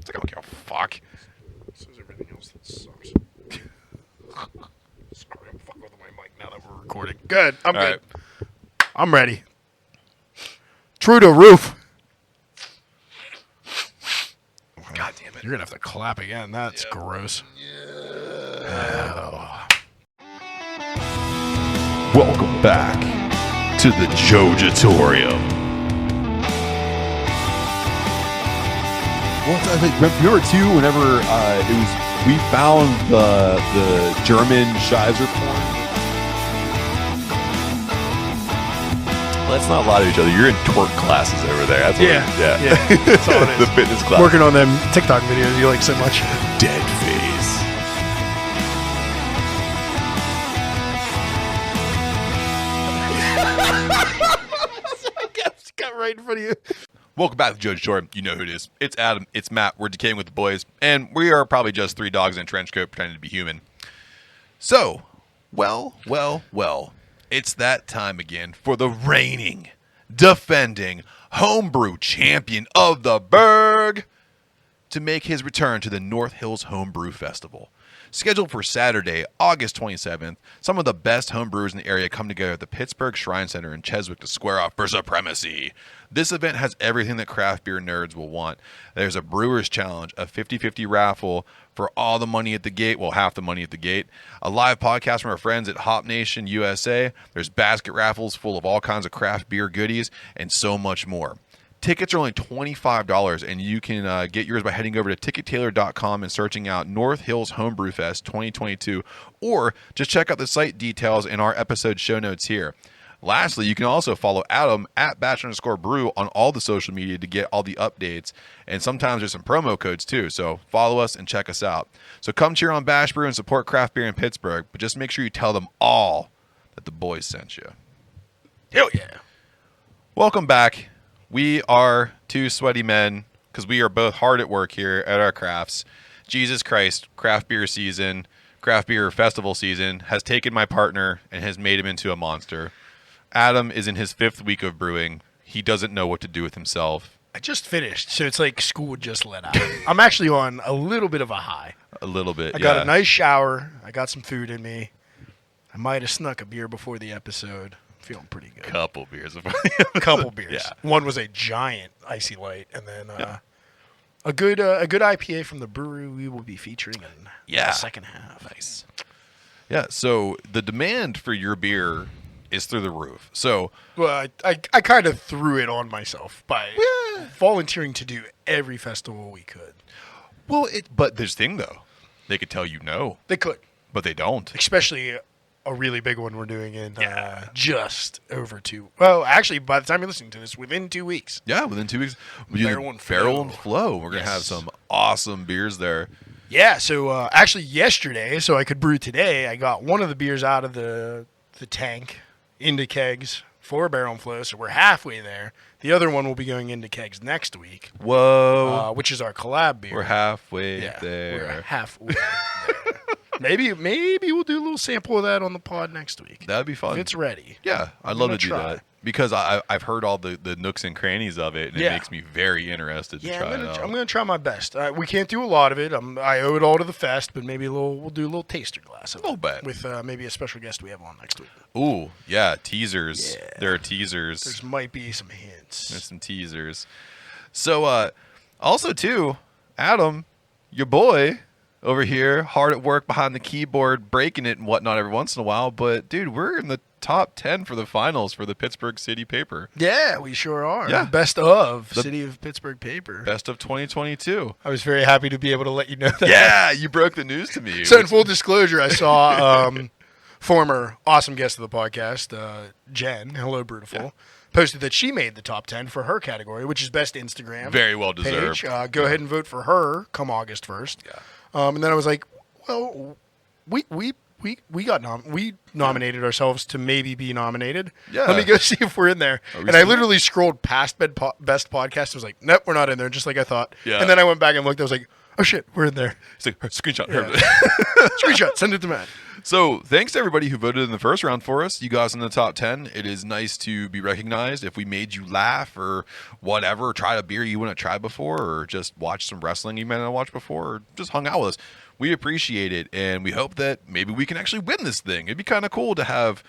like, I don't give a fuck. So is everything else that sucks. Sorry, I'm fucking with my mic now that we're recording. Good. I'm All good. right. I'm ready. True to roof. God damn it. You're going to have to clap again. That's gross. Welcome back to the Jojitorium. Well, I think remember too. Whenever we found the German Scheiser porn. Let's not lie to each other. You're in twerk classes over there. That's what Yeah. That's all it is. The fitness class. Working on them TikTok videos you like so much. Dead face. Got right in front of you. Welcome back to Jojitorium. You know who it is. It's Adam. It's Matt. We're Decayin with the boys. And we are probably just three dogs in a trench coat pretending to be human. So, well. It's that time again for the reigning, defending, homebrew champion of the Burgh to make his return to the North Hills Homebrew Festival. Scheduled for Saturday, August 27th, some of the best homebrewers in the area come together at the Pittsburgh Shrine Center in Cheswick to square off for supremacy. This event has everything that craft beer nerds will want. There's a brewer's challenge, a 50-50 raffle for all the money at the gate, well, half the money at the gate, a live podcast from our friends at Hop Nation USA. There's basket raffles full of all kinds of craft beer goodies, and so much more. Tickets are only $25, and you can get yours by heading over to tickettailor.com and searching out North Hills Homebrew Fest 2022, or just check out the site details in our episode show notes here. Lastly, you can also follow Adam at @batch_brew on all the social media to get all the updates, and sometimes there's some promo codes too, so follow us and check us out. So come cheer on Bash Brew and support craft beer in Pittsburgh, but just make sure you tell them all that the boys sent you. Hell yeah. Welcome back. We are two sweaty men because we are both hard at work here at our crafts. Jesus Christ, craft beer season, craft beer festival season has taken my partner and has made him into a monster. Adam is in his 5th week of brewing. He doesn't know what to do with himself. I just finished, so it's like school just let out. I'm actually on a little bit of a high. A little bit, I got a nice shower. I got some food in me. I might have snuck a beer before the episode. Feeling pretty good. Couple beers. Couple beers. Yeah. One was a giant icy light, and then a good IPA from the brewery we will be featuring in the second half. Nice. Yeah. So the demand for your beer is through the roof. So well, I kind of threw it on myself by volunteering to do every festival we could. Well, but there's the thing though, they could tell you no. They could, but they don't. Especially a really big one we're doing in just over 2. Well, actually, by the time you're listening to this, within 2 weeks. Yeah, within 2 weeks. Barrel and Flow. We're going to have some awesome beers there. Yeah, so actually yesterday, so I could brew today, I got one of the beers out of the tank into kegs for Barrel and Flow, so we're halfway there. The other one will be going into kegs next week. Whoa. Which is our collab beer. We're halfway there. We're halfway there. Maybe we'll do a little sample of that on the pod next week. That'd be fun. If it's ready. Yeah, I'd love to do that. Because I've heard all the nooks and crannies of it, and it makes me very interested to try it out. I'm going to try my best. We can't do a lot of it. I owe it all to the fest, but maybe we'll do a little taster glass of it. With maybe a special guest we have on next week. Ooh, yeah, teasers. Yeah. There are teasers. There might be some hints. There's some teasers. So, also, too, Adam, your boy over here, hard at work behind the keyboard, breaking it and whatnot every once in a while. But, dude, we're in the top 10 for the finals for the Pittsburgh City Paper. Yeah, we sure are. Yeah. Best of City of Pittsburgh Paper. Best of 2022. I was very happy to be able to let you know that. Yeah, you broke the news to me. So in full disclosure, I saw former awesome guest of the podcast, Jen, hello, Brutiful, posted that she made the top 10 for her category, which is Best Instagram. Very well deserved. Page. Go ahead and vote for her come August 1st. Yeah. And then I was like, well, we nominated ourselves to maybe be nominated. Yeah. Let me go see if we're in there. And I literally scrolled past Best Podcast. I was like, nope, we're not in there, just like I thought. Yeah. And then I went back and looked. I was like, Oh shit, we're in there. It's like, screenshot. Screenshot. Send it to Matt. So thanks to everybody who voted in the first round for us. You guys in the top 10. It is nice to be recognized. If we made you laugh or whatever, tried a beer you wouldn't have tried before, or just watched some wrestling you might not have watched before, or just hung out with us, we appreciate it. And we hope that maybe we can actually win this thing. It'd be kind of cool to have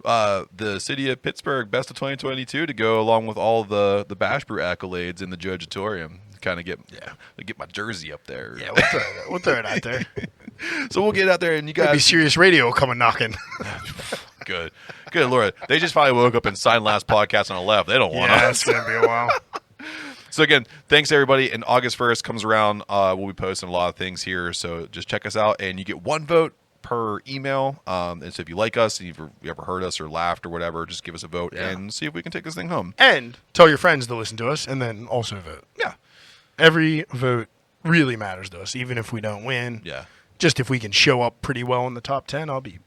the city of Pittsburgh Best of 2022 to go along with all the Bash Brew accolades in the Jojitorium. Kind of get my jersey up there. Yeah, we'll throw it out there. So we'll get out there and you guys. Maybe Sirius Radio will come and knocking. Good Lord. They just probably woke up and signed last podcast on the left. They don't want us. Yeah, it's going to be a while. So again, thanks everybody. And August 1st comes around. We'll be posting a lot of things here. So just check us out and you get one vote per email. And so if you like us and you've ever heard us or laughed or whatever, just give us a vote and see if we can take this thing home. And tell your friends to listen to us and then also vote. Yeah. Every vote really matters to us, even if we don't win. Yeah. Just if we can show up pretty well in the top 10, I'll be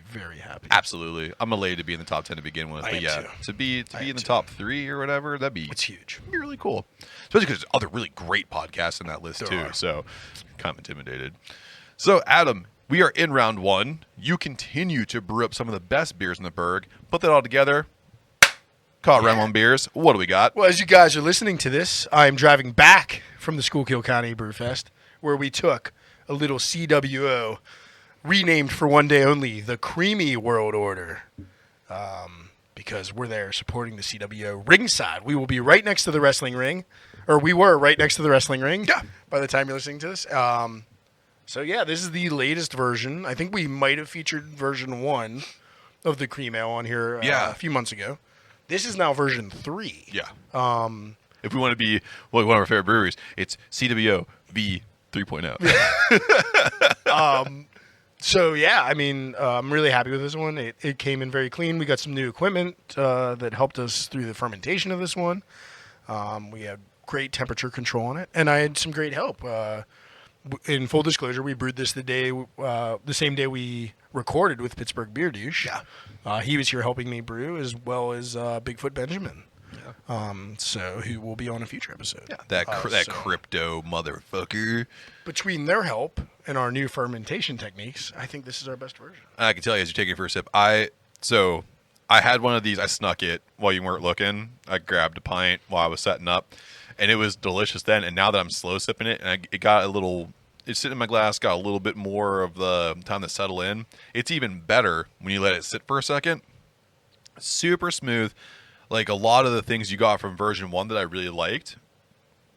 very happy. Absolutely. I'm elated to be in the top 10 to begin with. But yeah, to be in the top 3 or whatever, it's huge. It'd be really cool. Especially because there's other really great podcasts in that list too. So kind of intimidated. So Adam, we are in round 1. You continue to brew up some of the best beers in the Burgh. Put that all together. Call it Round 1 Beers. What do we got? Well, as you guys are listening to this, I'm driving back from the Schuylkill County Brewfest, where we took a little CWO, renamed for one day only, the Creamy World Order, because we're there supporting the CWO ringside. We will be right next to the wrestling ring, or we were right next to the wrestling ring by the time you're listening to this. So, yeah, this is the latest version. I think we might have featured version 1 of the Cream Ale on here a few months ago. This is now version 3. Yeah. If we want to be one of our favorite breweries, it's CWO V 3.0. So, yeah, I mean, I'm really happy with this one. It came in very clean. We got some new equipment that helped us through the fermentation of this one. We had great temperature control on it, and I had some great help. In full disclosure, we brewed this the same day we recorded with Pittsburgh Beer Douche. Yeah. He was here helping me brew, as well as Bigfoot Benjamin. Yeah. So who will be on a future episode. Yeah, that crypto motherfucker. Between their help and our new fermentation techniques, I think this is our best version. I can tell you as you take it for a sip, I had one of these. I snuck it while you weren't looking. I grabbed a pint while I was setting up, and it was delicious then. And now that I'm slow sipping it, and it got a little. It's sitting in my glass, got a little bit more of the time to settle in. It's even better when you let it sit for a second. Super smooth. Like a lot of the things you got from version 1 that I really liked,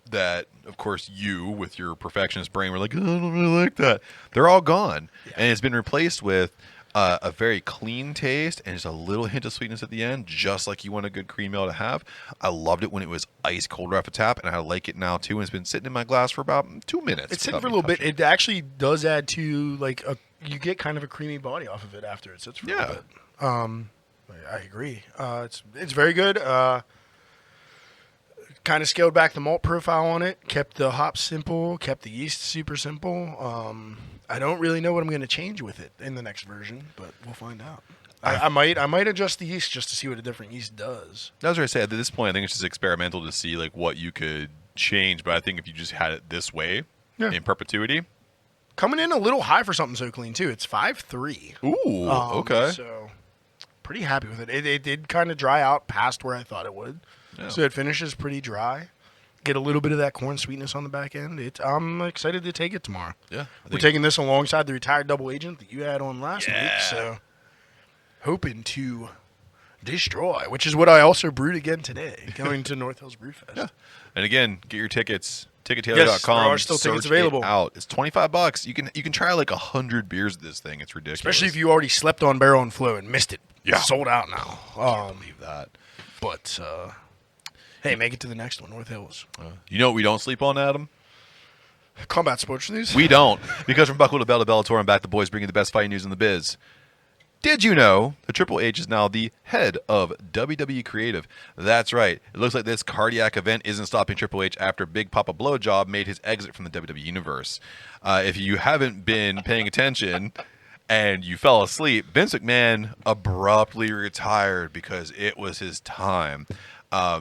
that, of course, you, with your perfectionist brain, were like, oh, I don't really like that. They're all gone. Yeah. And it's been replaced with a very clean taste and just a little hint of sweetness at the end, just like you want a good cream ale to have. I loved it when it was ice cold right off the tap, and I like it now, too. And it's been sitting in my glass for about 2 minutes. It's sitting for a little bit. It actually does add to, like, you get kind of a creamy body off of it after it sits for a little bit. I agree. It's very good. Kind of scaled back the malt profile on it. Kept the hops simple. Kept the yeast super simple. I don't really know what I'm going to change with it in the next version, but we'll find out. I might adjust the yeast just to see what a different yeast does. That's what I say. At this point, I think it's just experimental to see like what you could change. But I think if you just had it this way in perpetuity, coming in a little high for something so clean too. It's 5.3. Ooh, okay. So pretty happy with it. It did kind of dry out past where I thought it would. Yeah. So it finishes pretty dry. Get a little bit of that corn sweetness on the back end. I'm excited to take it tomorrow. Yeah, we're taking this alongside the retired double agent that you had on last week. So hoping to destroy, which is what I also brewed again today, going to North Hills Brewfest. Yeah. And again, get your tickets. Ticketailor.com. Yes, there are still tickets available. It's $25. You can try like 100 beers of this thing. It's ridiculous. Especially if you already slept on Barrel and Flow and missed it. Yeah, sold out now. I can't believe that. But hey, make it to the next one, North Hills. You know what we don't sleep on, Adam? Combat sports news. We don't, because from Buckle to Bell to Bellator and back, the boys bringing the best fighting news in the biz. Did you know that Triple H is now the head of WWE Creative? That's right. It looks like this cardiac event isn't stopping Triple H after Big Papa Blowjob made his exit from the WWE Universe. If you haven't been paying attention and you fell asleep, Vince McMahon abruptly retired because it was his time.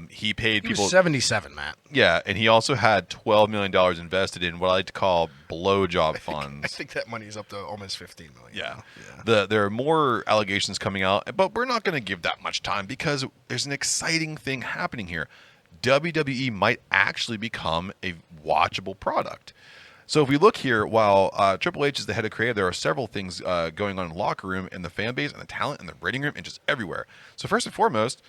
He paid He people was 77, Matt. Yeah, and he also had $12 million invested in what I like to call blowjob funds. I think that money's up to almost 15 million. Yeah. Yeah. There are more allegations coming out, but we're not going to give that much time because there's an exciting thing happening here. WWE might actually become a watchable product. So if we look here, while Triple H is the head of creative, there are several things going on in the locker room, and the fan base, and the talent, and the rating room, and just everywhere. So first and foremost,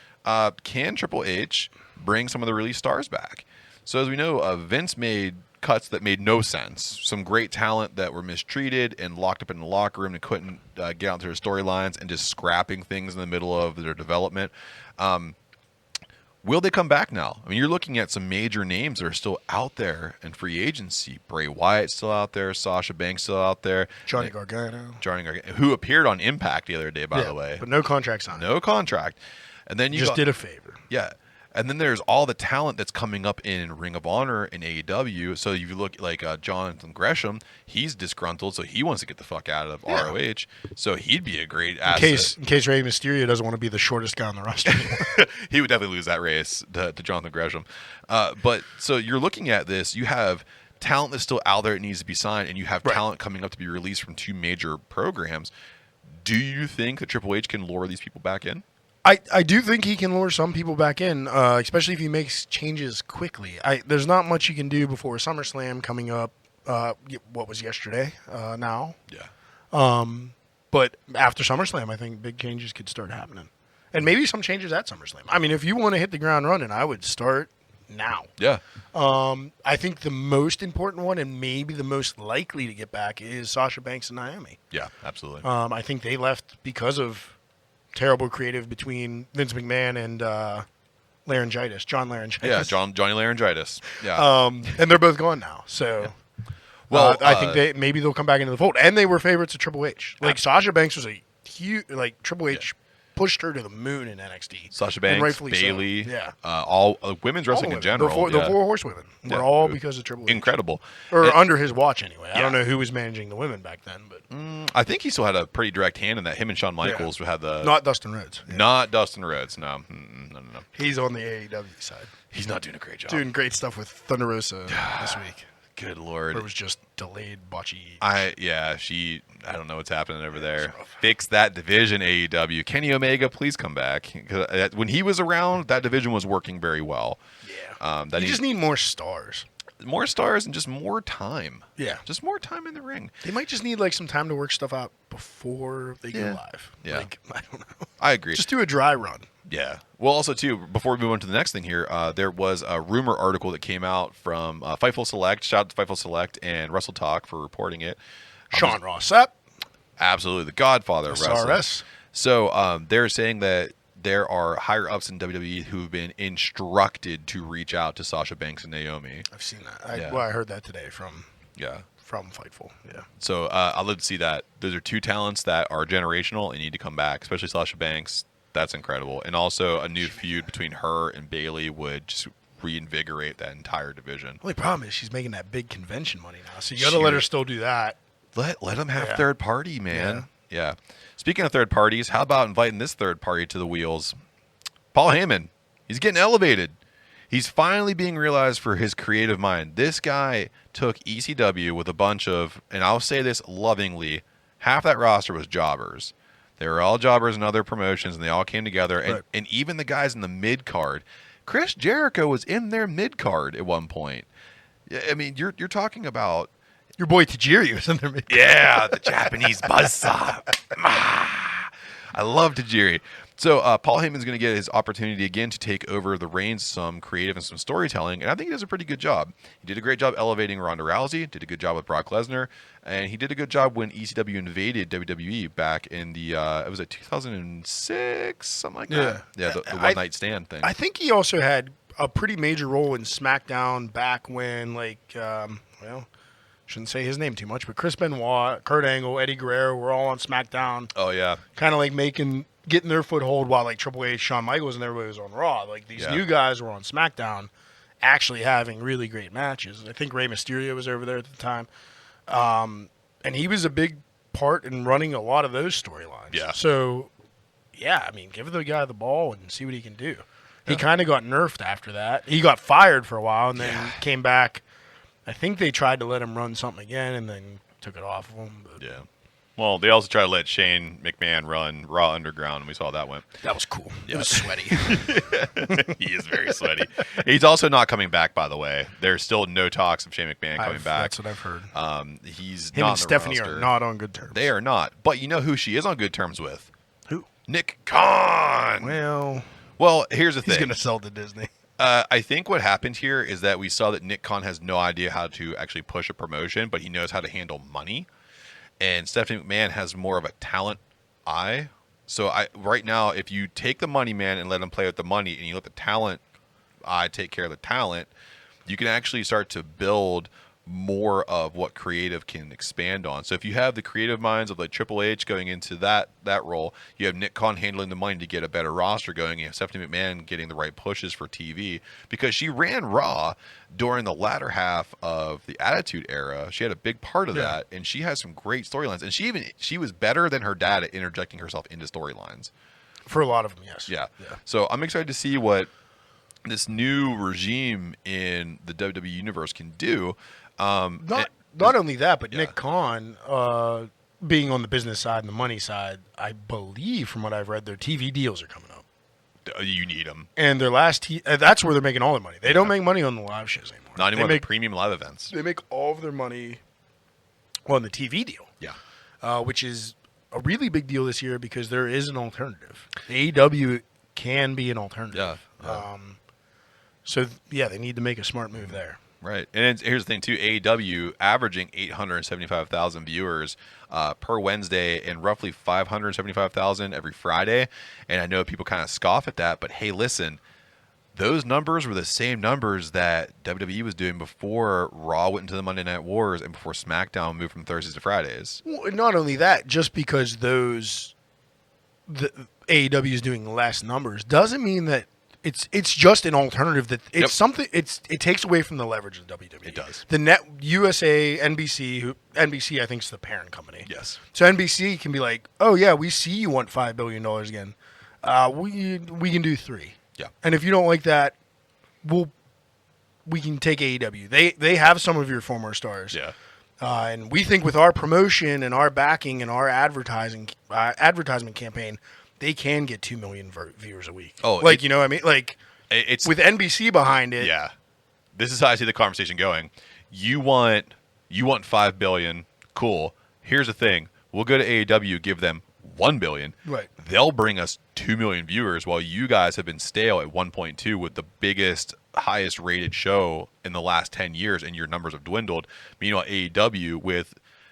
can Triple H bring some of the released stars back? So as we know, Vince made cuts that made no sense. Some great talent that were mistreated and locked up in the locker room and couldn't get out to their storylines and just scrapping things in the middle of their development. Will they come back now? I mean, you're looking at some major names that are still out there in free agency. Bray Wyatt's still out there. Sasha Banks still out there. Johnny Gargano, who appeared on Impact the other day, by the way. But no contract signed. No contract. And then you just did a favor. Yeah. And then there's all the talent that's coming up in Ring of Honor and AEW. So you look like Jonathan Gresham, he's disgruntled, so he wants to get the fuck out of ROH. So he'd be a great asset. In case Rey Mysterio doesn't want to be the shortest guy on the roster. He would definitely lose that race to Jonathan Gresham. But so you're looking at this, you have talent that's still out there that needs to be signed, and you have talent coming up to be released from two major programs. Do you think that Triple H can lure these people back in? I do think he can lure some people back in, especially if he makes changes quickly. There's not much you can do before SummerSlam coming up. What was yesterday? Now. Yeah. But after SummerSlam, I think big changes could start happening, and maybe some changes at SummerSlam. I mean, if you want to hit the ground running, I would start now. Yeah. I think the most important one, and maybe the most likely to get back, is Sasha Banks and Naomi. Yeah, absolutely. I think they left because of terrible creative between Vince McMahon and John Laryngitis. Yeah, Johnny Laryngitis. Yeah. And they're both gone now. So, well, I think maybe they'll come back into the fold. And they were favorites of Triple H. Like Sasha Banks was a huge, Triple H pushed her to the moon in NXT. Sasha Banks, Bayley, all women's wrestling in general. The four horsewomen were all because of Triple H. Incredible. Or under his watch, anyway. I don't know who was managing the women back then, but I think he still had a pretty direct hand in that. Him and Shawn Michaels had the not Dustin Rhodes. Not Dustin Rhodes. No. He's on the AEW side. He's not doing a great job. Doing great stuff with Thunder Rosa this week. Good Lord. It was just delayed botchy. I don't know what's happening over there. Fix that division, AEW. Kenny Omega, please come back. When he was around, that division was working very well. Yeah. You just need more stars. More stars and just more time. Yeah. Just more time in the ring. They might just need some time to work stuff out before they go live. Yeah. I don't know. I agree. Just do a dry run. Yeah. Well, also, too, before we move on to the next thing here, there was a rumor article that came out from Fightful Select. Shout out to Fightful Select and Wrestle Talk for reporting it. Sean Ross Sapp. Absolutely. The godfather of wrestling. SRS. So they're saying that there are higher-ups in WWE who've been instructed to reach out to Sasha Banks and Naomi. I've seen that. I heard that today from Fightful. Yeah. So I'd love to see that. Those are two talents that are generational and need to come back, especially Sasha Banks. That's incredible. And also a new feud between her and Bayley would just reinvigorate that entire division. The only problem is she's making that big convention money now, so you got to let her still do that. Let them have third party, man. Yeah. Speaking of third parties, how about inviting this third party to the wheels? Paul Heyman. He's getting elevated. He's finally being realized for his creative mind. This guy took ECW with a bunch of, and I'll say this lovingly, half that roster was jobbers. They were all jobbers in other promotions, and they all came together. And even the guys in the mid-card. Chris Jericho was in their mid-card at one point. I mean, you're talking about... Your boy Tajiri was in their mid-card. Yeah, the Japanese buzzsaw. I love Tajiri. So Paul Heyman's going to get his opportunity again to take over the reins, some creative and some storytelling, and I think he does a pretty good job. He did a great job elevating Ronda Rousey, did a good job with Brock Lesnar, and he did a good job when ECW invaded WWE back in the, it was 2006, something like that. Yeah, the one-night stand thing. I think he also had a pretty major role in SmackDown back when, shouldn't say his name too much, but Chris Benoit, Kurt Angle, Eddie Guerrero were all on SmackDown. Oh, yeah. Kind of getting their foothold while Triple H, Shawn Michaels, and everybody was on Raw. These new guys were on SmackDown actually having really great matches. I think Rey Mysterio was over there at the time. And he was a big part in running a lot of those storylines. Yeah. So, give the guy the ball and see what he can do. He kind of got nerfed after that. He got fired for a while and then came back. I think they tried to let him run something again and then took it off of him. But Yeah. Well, they also tried to let Shane McMahon run Raw Underground, and we saw how that went. that was cool. It was sweaty. He is very sweaty. He's also not coming back, by the way. There's still no talks of Shane McMahon coming back. That's what I've heard. He's Him not and on the Stephanie roster. are not on good terms. They are not. But you know who she is on good terms with? Who? Nick Khan. Well, Here's the thing. he's going to sell to Disney. I think what happened here is that we saw that Nick Khan has no idea how to actually push a promotion, but he knows how to handle money. And Stephanie McMahon has more of a talent eye. So right now, if you take the money man and let him play with the money, and you let the talent eye take care of the talent, you can actually start to build more of what creative can expand on. So if you have the creative minds of like Triple H going into that role, you have Nick Khan handling the money to get a better roster going. You have Stephanie McMahon getting the right pushes for TV because she ran Raw during the latter half of the Attitude Era. She had a big part of that, and she has some great storylines. And she was better than her dad at interjecting herself into storylines. For a lot of them, yes. Yeah. So I'm excited to see what this new regime in the WWE universe can do. Not only that, but Nick Khan, being on the business side and the money side, I believe from what I've read, their TV deals are coming up. You need them. And their last, that's where they're making all their money. They don't make money on the live shows anymore. Not anymore. The premium live events. They make all of their money on the TV deal. Yeah. Which is a really big deal this year because there is an alternative. The AEW can be an alternative. Yeah. They need to make a smart move there. Right. And here's the thing, too. AEW averaging 875,000 viewers per Wednesday and roughly 575,000 every Friday. And I know people kind of scoff at that, but hey, listen, those numbers were the same numbers that WWE was doing before Raw went into the Monday Night Wars and before SmackDown moved from Thursdays to Fridays. Well, not only that, just because the AEW is doing less numbers doesn't mean that it's just an alternative that it's something it takes away from the leverage of WWE. It does. The net USA, NBC I think is the parent company. Yes. So NBC can be like, "Oh yeah, we see you want $5 billion again. We can do $3 billion. Yeah. And if you don't like that, we can take AEW. They have some of your former stars. Yeah. And we think with our promotion and our backing and our advertisement campaign, they can get 2 million viewers a week. Oh, you know what I mean? Like, it's with NBC behind it. Yeah. This is how I see the conversation going. You want $5 billion. Cool. Here's the thing. We'll go to AEW, give them $1 billion. Right. They'll bring us 2 million viewers while you guys have been stale at 1.2 with the biggest, highest rated show in the last 10 years, and your numbers have dwindled. Meanwhile, AEW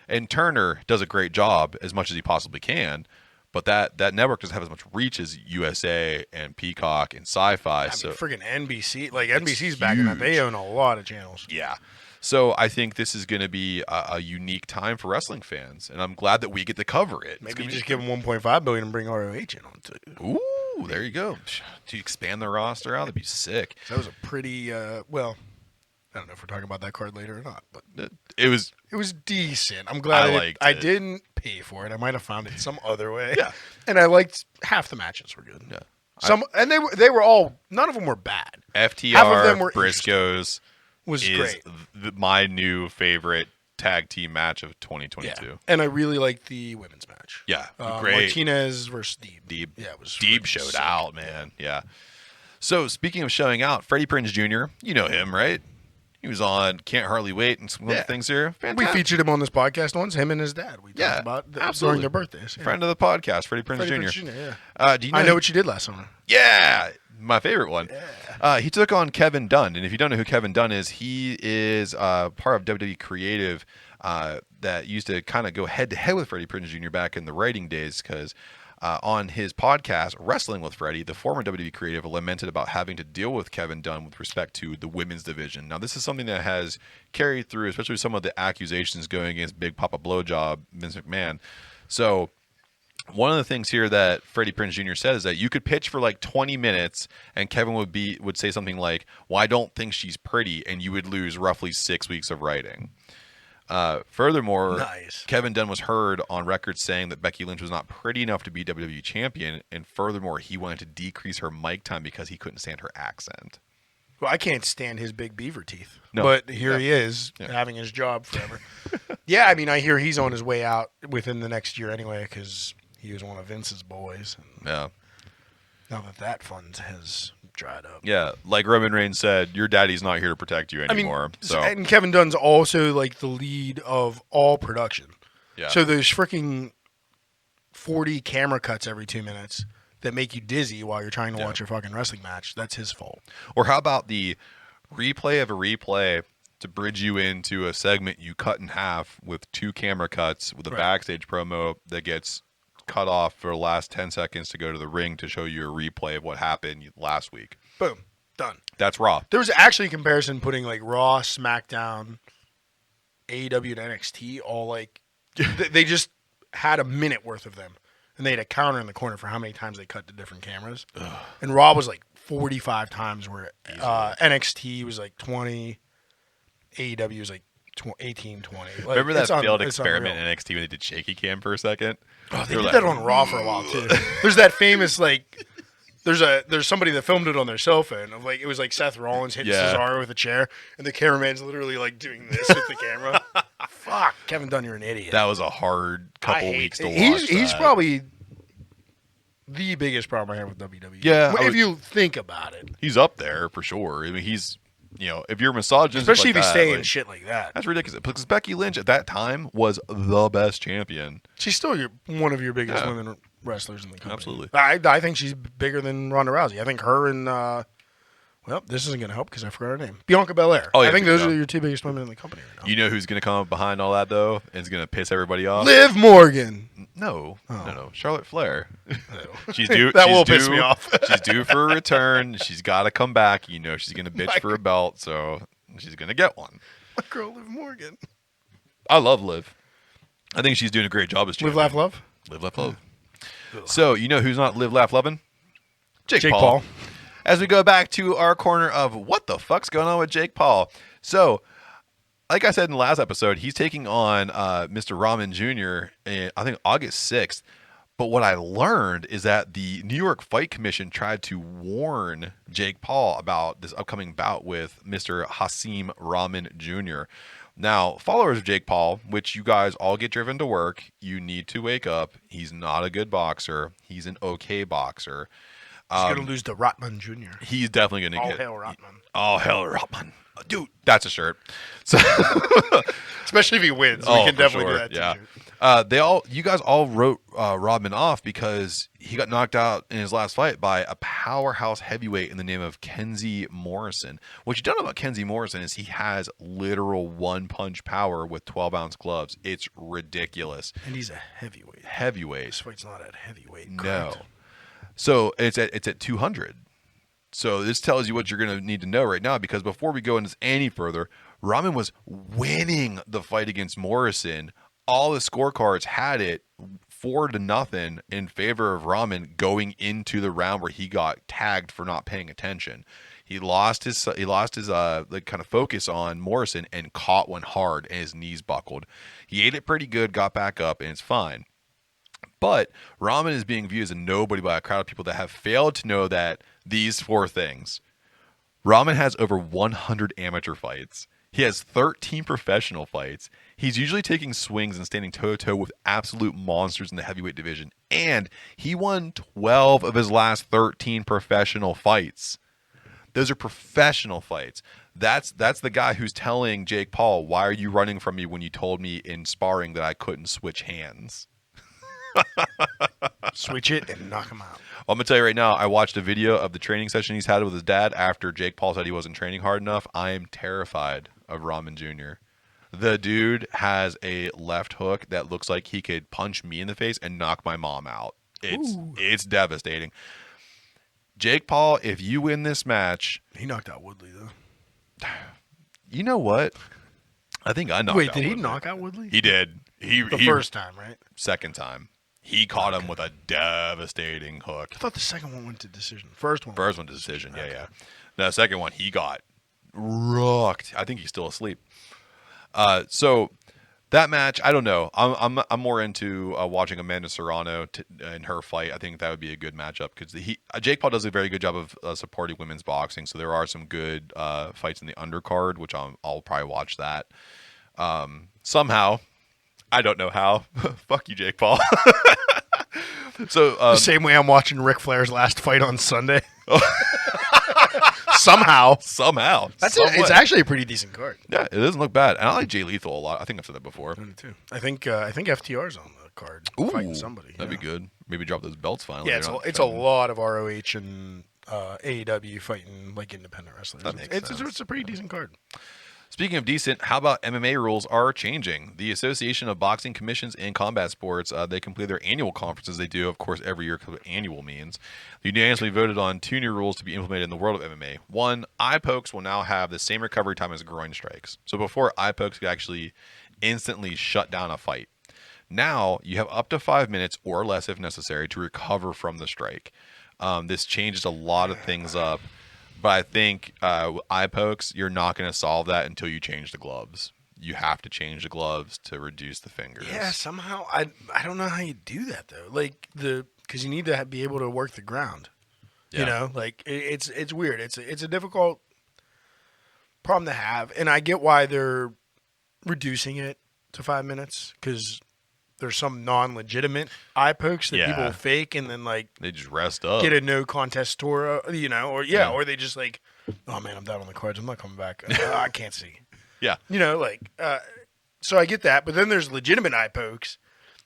and Turner does a great job as much as he possibly can. But that network doesn't have as much reach as USA and Peacock and Sci-Fi. So friggin' NBC, like NBC's backing that. They own a lot of channels. Yeah. So I think this is going to be a unique time for wrestling fans, and I'm glad that we get to cover it. Maybe just give them $1.5 billion and bring ROH in on too. Ooh, there you go. To expand the roster out, that'd be sick. That was a pretty I don't know if we're talking about that card later or not, but it was decent. I'm glad I didn't pay for it. I might have found it some other way. Yeah, and I liked half the matches were good. Yeah, they were all, none of them were bad. FTR, half of them were Briscoes was great. My new favorite tag team match of 2022. Yeah. And I really liked the women's match. Yeah, great. Martinez versus Deeb. Yeah, it was Deeb showed sick. Out, man. Yeah. So speaking of showing out, Freddie Prinze Jr., you know him, right? He was on Can't Hardly Wait and some other things here. Fantastic. We featured him on this podcast once, him and his dad. We talked about during their birthdays. Friend of the podcast, Freddie Prinze Jr. Yeah. Do you know I know what you did last summer. Yeah. My favorite one. Yeah. He took on Kevin Dunn. And if you don't know who Kevin Dunn is, he is part of WWE Creative that used to kind of go head-to-head with Freddie Prinze Jr. back in the writing days because on his podcast, Wrestling with Freddie, the former WWE Creative lamented about having to deal with Kevin Dunn with respect to the women's division. Now, this is something that has carried through, especially with some of the accusations going against Big Papa Blowjob, Vince McMahon. So one of the things here that Freddie Prinze Jr. said is that you could pitch for like 20 minutes and Kevin would say something like, well, I don't think she's pretty, and you would lose roughly 6 weeks of writing. Furthermore, Nice. Kevin Dunn was heard on record saying that Becky Lynch was not pretty enough to be WWE champion, and furthermore, he wanted to decrease her mic time because he couldn't stand her accent. Well, I can't stand his big beaver teeth. No. But here Yeah. he is, Yeah. having his job forever. Yeah, I mean, I hear he's on his way out within the next year anyway, because he was one of Vince's boys. And Yeah. now that fund has dried up. Yeah, like Roman Reigns said, your daddy's not here to protect you anymore. And Kevin Dunn's also like the lead of all production. Yeah. So there's freaking 40 camera cuts every 2 minutes that make you dizzy while you're trying to watch a fucking wrestling match. That's his fault. Or how about the replay of a replay to bridge you into a segment you cut in half with 2 camera cuts with a backstage promo that gets cut off for the last 10 seconds to go to the ring to show you a replay of what happened last week. Boom. Done. That's Raw. There was actually a comparison putting like Raw, SmackDown, AEW, and NXT all like they just had a minute worth of them, and they had a counter in the corner for how many times they cut to different cameras. And Raw was like 45 times, where NXT was like 20, AEW was like 18, 20. Like, Remember that failed it's experiment unreal. in NXT when they did shaky cam for a second? Oh, they were did like, that on Raw for a while too. There's that famous like. There's somebody that filmed it on their cell phone of like it was like Seth Rollins hitting Cesaro with a chair, and the cameraman's literally like doing this with the camera. Fuck, Kevin Dunn, you're an idiot. That was a hard couple weeks to watch. He's that. probably the biggest problem I have with WWE. Yeah, if you think about it, He's up there for sure. I mean, he's, if you're misogynist, especially if like he's that, saying like, shit like that. that's ridiculous. Because Becky Lynch at that time was the best champion. She's still one of your biggest Yeah. women wrestlers in the company. Absolutely. I think she's bigger than Ronda Rousey. I think her and well, this isn't going to help because I forgot her name. Bianca Belair. Oh, yeah, I think those yeah. are your 2 biggest women in the company right now. You know who's going to come up behind all that, though, and is going to piss everybody off? Liv Morgan. No. Charlotte Flair. Oh. She's due. That she's will due, piss me off. She's due for a return. She's got to come back. She's going to bitch for a belt, so she's going to get one. My girl, Liv Morgan. I love Liv. I think she's doing a great job as champion. Live, laugh, love. Live, laugh, love. So, you know who's not live, laugh, loving? Jake Paul. As we go back to our corner of what the fuck's going on with Jake Paul. So, like I said in the last episode, he's taking on Mr. Rahman Jr. in, I think, August 6th. But what I learned is that the New York Fight Commission tried to warn Jake Paul about this upcoming bout with Mr. Hasim Rahman Jr. Now, followers of Jake Paul, which you guys all get driven to work, you need to wake up. He's not a good boxer. He's an okay boxer. He's going to lose to Rotman Jr. He's definitely going to All get... hail Rotman. All hell Rotman. Dude, that's a shirt. So, Especially if he wins. Oh, we can for definitely sure. do that Yeah. You guys all wrote Rodman off because he got knocked out in his last fight by a powerhouse heavyweight in the name of Kenzie Morrison. What you don't know about Kenzie Morrison is he has literal one-punch power with 12-ounce gloves. It's ridiculous. And he's a heavyweight. Heavyweight. This fight's not at heavyweight. No. Correct. So it's at 200. So this tells you what you're going to need to know right now, because before we go into this any further, Rahman was winning the fight against Morrison. All the scorecards had it 4-0 in favor of Rahman going into the round where he got tagged for not paying attention. He lost his like kind of focus on Morrison and caught one hard, and his knees buckled. He ate it pretty good, got back up, and it's fine. But Rahman is being viewed as a nobody by a crowd of people that have failed to know that these 4 things. Rahman has over 100 amateur fights. He has 13 professional fights. He's usually taking swings and standing toe-to-toe with absolute monsters in the heavyweight division. And he won 12 of his last 13 professional fights. Those are professional fights. That's the guy who's telling Jake Paul, why are you running from me when you told me in sparring that I couldn't switch hands? Switch it and knock him out. I'm going to tell you right now, I watched a video of the training session he's had with his dad after Jake Paul said he wasn't training hard enough. I am terrified of Rahman Jr. The dude has a left hook that looks like he could punch me in the face and knock my mom out. It's devastating. Jake Paul, if you win this match... He knocked out Woodley, though. You know what? I think I knocked out Wait, did he Woodley. knock out Woodley? He did. The first time, right? Second time. He caught him with a devastating hook. I thought the second one went to decision. First one to decision, yeah. The second one, he got rocked. I think he's still asleep. So That match, I don't know. I'm more into watching Amanda Serrano in her fight. I think that would be a good matchup because Jake Paul does a very good job of supporting women's boxing. So there are some good fights in the undercard, which I'll probably watch that. Somehow, I don't know how. Fuck you, Jake Paul. So the same way I'm watching Ric Flair's last fight on Sunday. Somehow. It's actually a pretty decent card. Yeah, it doesn't look bad. And I like Jay Lethal a lot. I think I've said that before. I do too. I think FTR's on the card fighting somebody. That'd be good. Maybe drop those belts finally. Yeah, it's a lot of ROH and AEW fighting like independent wrestlers. That makes sense. It's a pretty decent card. Speaking of decent, how about MMA rules are changing? The Association of Boxing Commissions and Combat Sports, they complete their annual conferences. They do, of course, every year because annual means. They unanimously voted on 2 new rules to be implemented in the world of MMA. One, eye pokes will now have the same recovery time as groin strikes. So before, eye pokes could actually instantly shut down a fight. Now, you have up to 5 minutes or less if necessary to recover from the strike. This changes a lot of things up. But I think eye pokes, you're not going to solve that until you change the gloves. You have to change the gloves to reduce the fingers. Yeah, somehow I don't know how you do that though. Like because you need to be able to work the ground. Yeah. You know, like it's weird. It's a difficult problem to have, and I get why they're reducing it to 5 minutes because there's some non-legitimate eye pokes that people fake and then like they just rest up, get a no contest tour, or they just like, oh man, I'm down on the cards, I'm not coming back. I can't see. Yeah, so I get that, but then there's legitimate eye pokes.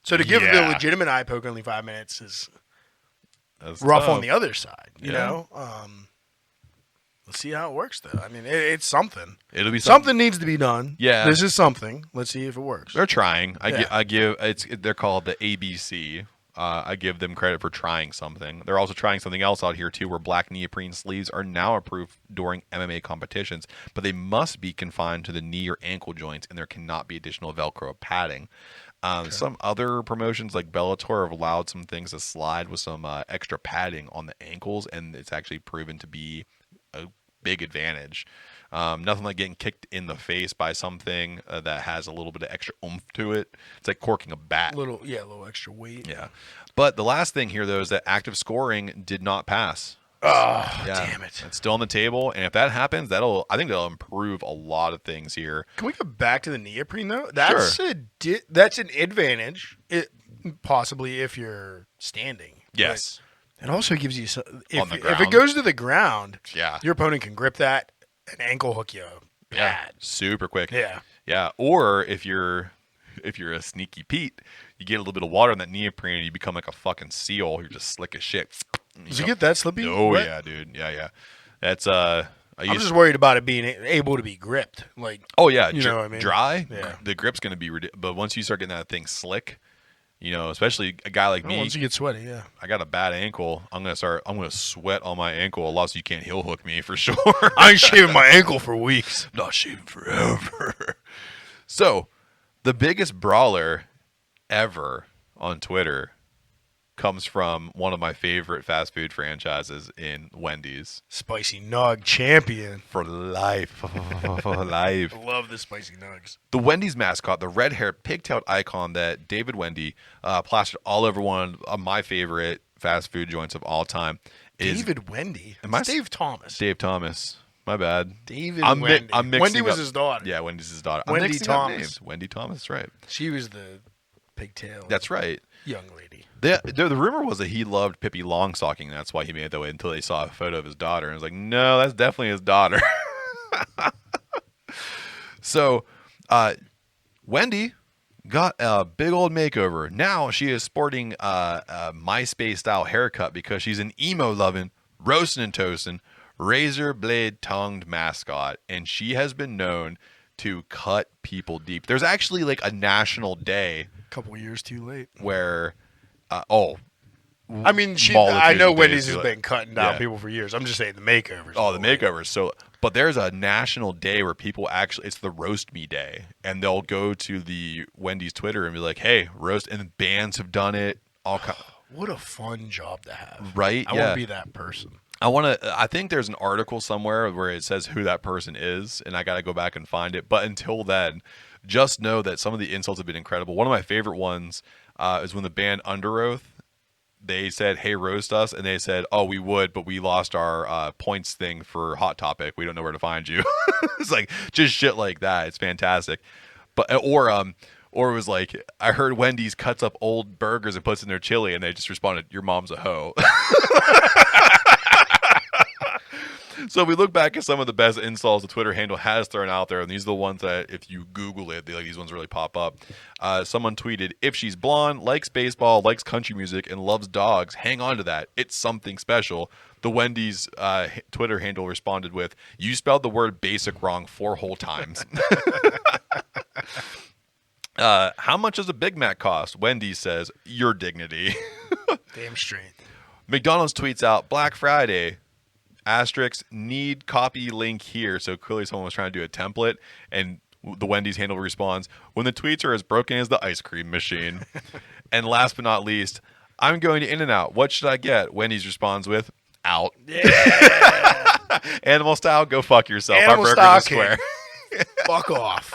So to give the legitimate eye poke only 5 minutes is rough on the other side. You know. Let's see how it works, though. I mean, it's something. It'll be something needs to be done. Yeah, this is something. Let's see if it works. They're trying. They're called the ABC. I give them credit for trying something. They're also trying something else out here too, where black neoprene sleeves are now approved during MMA competitions, but they must be confined to the knee or ankle joints, and there cannot be additional Velcro padding. Some other promotions like Bellator have allowed some things to slide with some extra padding on the ankles, and it's actually proven to be a big advantage. Nothing like getting kicked in the face by something that has a little bit of extra oomph to it. It's like corking a bat. A little extra weight. Yeah. But the last thing here, though, is that active scoring did not pass. Oh, damn it. It's still on the table. And if that happens, I think that'll improve a lot of things here. Can we go back to the neoprene, though? That's that's an advantage, possibly if you're standing. Yes. It also gives you if it goes to the ground, your opponent can grip that and ankle hook you bad. Super quick. Yeah. Or if you're a sneaky Pete, you get a little bit of water in that neoprene and you become like a fucking seal. You're just slick as shit. Does it get that slippy? Oh yeah, dude. Yeah. That's I'm just worried about it being able to be gripped. Like know what I mean? Dry. Yeah. The grip's gonna be ridiculous. But once you start getting that thing slick, especially a guy like me. Once you get sweaty, yeah. I got a bad ankle. I'm gonna sweat on my ankle a lot, so you can't heel hook me for sure. I ain't shaving my ankle for weeks. Not shaving forever. So, the biggest brawler ever on Twitter comes from one of my favorite fast food franchises in Wendy's. Spicy Nug champion. For life. For life. I love the Spicy Nugs. The Wendy's mascot, the red-haired, pigtailed icon that David Wendy plastered all over one of my favorite fast food joints of all time. David Wendy? It's Dave Thomas. Dave Thomas. My bad. David Wendy. I'm mixing Wendy was his daughter. Yeah, Wendy's his daughter. Wendy Thomas. Wendy Thomas, right. She was the pigtail. That's right. Young lady. The rumor was that he loved Pippi Longstocking. That's why he made it that way until they saw a photo of his daughter. And I was like, no, that's definitely his daughter. So, Wendy got a big old makeover. Now she is sporting a MySpace-style haircut because she's an emo-loving, roasting and toasting, razor blade tongued mascot. And she has been known to cut people deep. There's actually like a national day. A couple years too late. Where, I know Wendy's has been cutting down people for years. I'm just saying the makeovers. Oh, the makeovers. So, but there's a national day where people it's the roast me day, and they'll go to the Wendy's Twitter and be like, "Hey, roast," and bands have done it. What a fun job to have, right? I want to be that person. I think there's an article somewhere where it says who that person is, and I got to go back and find it. But until then, just know that some of the insults have been incredible. One of my favorite ones is when the band Under Oath, they said, "Hey, roast us," and they said, "Oh, we would, but we lost our points thing for Hot Topic. We don't know where to find you." It's like just shit like that. It's fantastic. But or it was like, I heard Wendy's cuts up old burgers and puts in their chili, and they just responded, "Your mom's a hoe." So we look back at some of the best insults the Twitter handle has thrown out there, and these are the ones that if you Google it, these ones really pop up. Someone tweeted, "If she's blonde, likes baseball, likes country music, and loves dogs, hang on to that. It's something special." The Wendy's Twitter handle responded with, "You spelled the word basic wrong 4 whole times." How much does a Big Mac cost? Wendy's says, "Your dignity." Damn straight. McDonald's tweets out, "Black Friday. Asterisk, need copy link here." So clearly someone was trying to do a template, and the Wendy's handle responds, "When the tweets are as broken as the ice cream machine." And last but not least, "I'm going to In-N-Out. What should I get?" Wendy's responds with, "Out." Yeah. Animal style, go fuck yourself. Animal Our style burgers are square. Fuck off.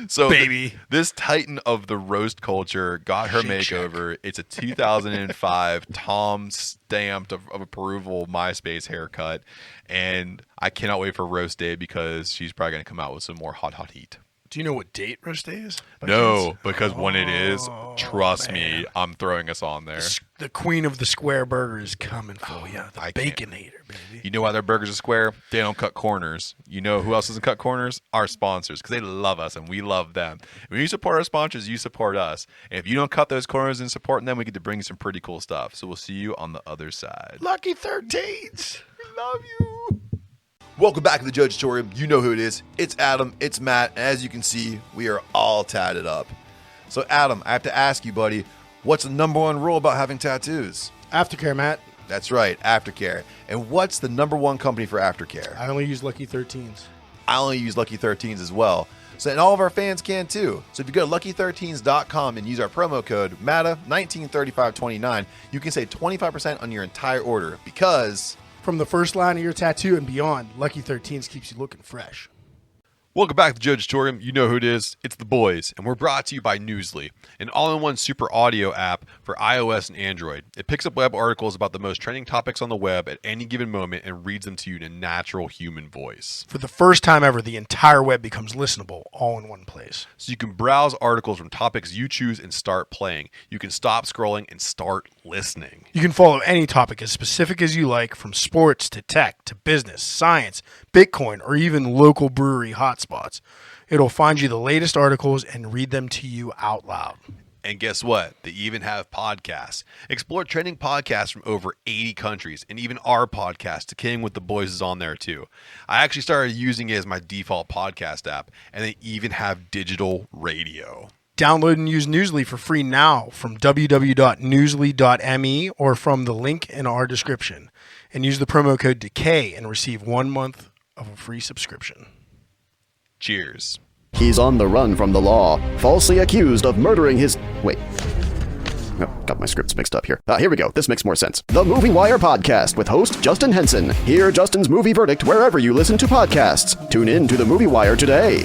So baby. This titan of the roast culture got her makeover. It's a 2005 Tom stamped of approval MySpace haircut, and I cannot wait for roast day because she's probably going to come out with some more hot heat. Do you know what date roast day is? No, because when it is, trust me, I'm throwing us on there. The queen of the square burger is coming for you. The Baconator, baby. You know why their burgers are square? They don't cut corners. You know who else doesn't cut corners? Our sponsors, because they love us and we love them. When you support our sponsors, you support us. And if you don't cut those corners and supporting them, we get to bring you some pretty cool stuff. So we'll see you on the other side. Lucky 13s. We love you. Welcome back to the Jojitorium. You know who it is. It's Adam. It's Matt. And as you can see, we are all tatted up. So Adam, I have to ask you, buddy, what's the number one rule about having tattoos? Aftercare, Matt. That's right, aftercare. And what's the number one company for aftercare? I only use Lucky 13s. I only use Lucky 13s as well. So, and all of our fans can too. So if you go to lucky13s.com and use our promo code MATA193529, you can save 25% on your entire order because from the first line of your tattoo and beyond, Lucky 13s keeps you looking fresh. Welcome back to the Jojitorium. You know who it is. It's the boys. And we're brought to you by Newsly, an all-in-one super audio app for iOS and Android. It picks up web articles about the most trending topics on the web at any given moment and reads them to you in a natural human voice. For the first time ever, the entire web becomes listenable all in one place. So you can browse articles from topics you choose and start playing. You can stop scrolling and start listening. You can follow any topic as specific as you like, from sports to tech to business, science, Bitcoin, or even local brewery hotspots. It'll find you the latest articles and read them to you out loud. And guess what? They even have podcasts. Explore trending podcasts from over 80 countries, and even our podcast, Decayin with the Boys, is on there too. I actually started using it as my default podcast app, and they even have digital radio. Download and use Newsly for free now from www.newsly.me or from the link in our description. And use the promo code DECAY and receive 1 month of a free subscription. Cheers. He's on the run from the law, falsely accused of murdering his... Wait. Oh, got my scripts mixed up here. Here we go. This makes more sense. The Movie Wire Podcast with host Justin Henson. Hear Justin's movie verdict wherever you listen to podcasts. Tune in to The Movie Wire today.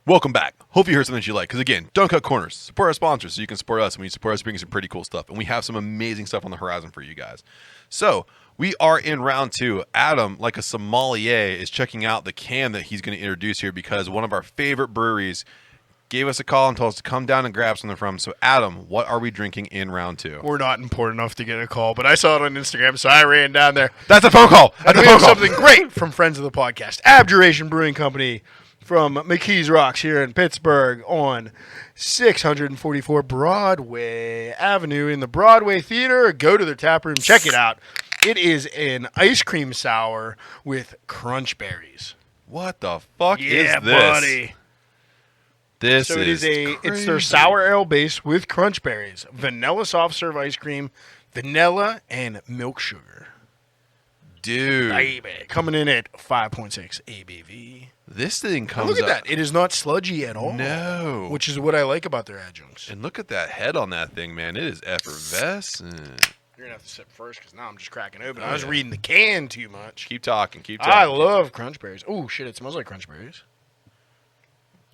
Welcome back. Hope you heard something that you like. Because again, don't cut corners. Support our sponsors so you can support us. And when you support us, bring some pretty cool stuff. And we have some amazing stuff on the horizon for you guys. So we are in round 2. Adam, like a sommelier, is checking out the can that he's going to introduce here because one of our favorite breweries gave us a call and told us to come down and grab something from. So Adam, what are we drinking in round 2? We're not important enough to get a call, but I saw it on Instagram, so I ran down there. That's a phone call. That's and a we phone have call. something great from friends of the podcast, Abjuration Brewing Company from McKees Rocks here in Pittsburgh on 644 Broadway Avenue in the Broadway Theater. Go to their tap room, check it out. It is an ice cream sour with crunch berries. What the fuck is Yeah, this? buddy. This So is it's their sour ale base with crunch berries, vanilla soft serve ice cream, vanilla and milk sugar. Dude. Baby, coming in at 5.6 ABV. This thing Now comes look at up. that. It is not sludgy at all. No. Which is what I like about their adjuncts. And look at that head on that thing, man. It is effervescent. You're going to have to sip first because now I'm just cracking open. I was reading the can too much. Keep talking. I love crunch berries. Oh, shit, it smells like crunch berries.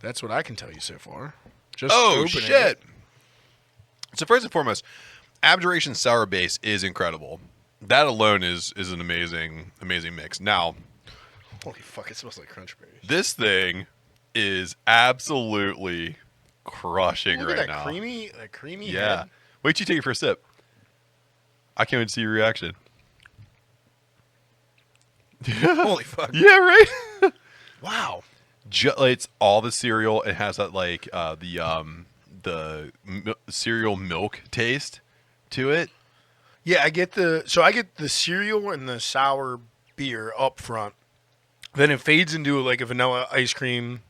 That's what I can tell you so far. Just shit. It. So first and foremost, Abjuration Sour Base is incredible. That alone is an amazing mix. Now, holy fuck, it smells like crunch berries. This thing is absolutely crushing Look at right that now. creamy Yeah. head. Wait till you take it for a sip. I can't wait to see your reaction. Holy fuck. Yeah, right? Wow. It's all the cereal. It has that like the cereal milk taste to it. Yeah, I get the cereal and the sour beer up front. Then it fades into like a vanilla ice cream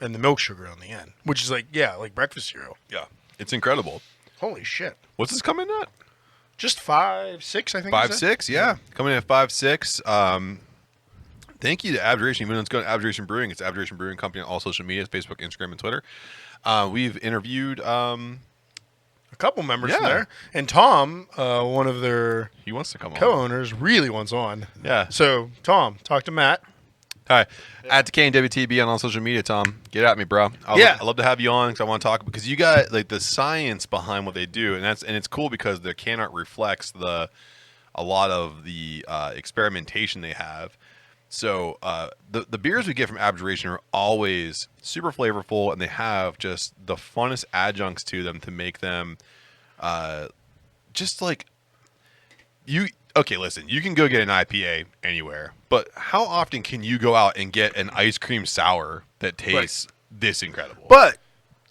and the milk sugar on the end, which is like breakfast cereal. Yeah, it's incredible. Holy shit. What's this coming at? Just 5.6, I think. 5.6, yeah. Coming in at 5.6. Thank you to Abjuration. Even though it's going to Abjuration Brewing, it's Abjuration Brewing Company on all social media, Facebook, Instagram, and Twitter. We've interviewed a couple members from there, and Tom, one of their he wants to come co-owners, really wants on. Yeah. So Tom, talk to Matt. Hi, at Decayin DWTB on all social media. Tom, get at me, bro. I'd love to have you on because I want to talk because you got like the science behind what they do, and it's cool because the can art reflects a lot of the experimentation they have. So the beers we get from Abjuration are always super flavorful, and they have just the funnest adjuncts to them to make them just like you. Okay, listen, you can go get an IPA anywhere, but how often can you go out and get an ice cream sour that tastes this incredible? But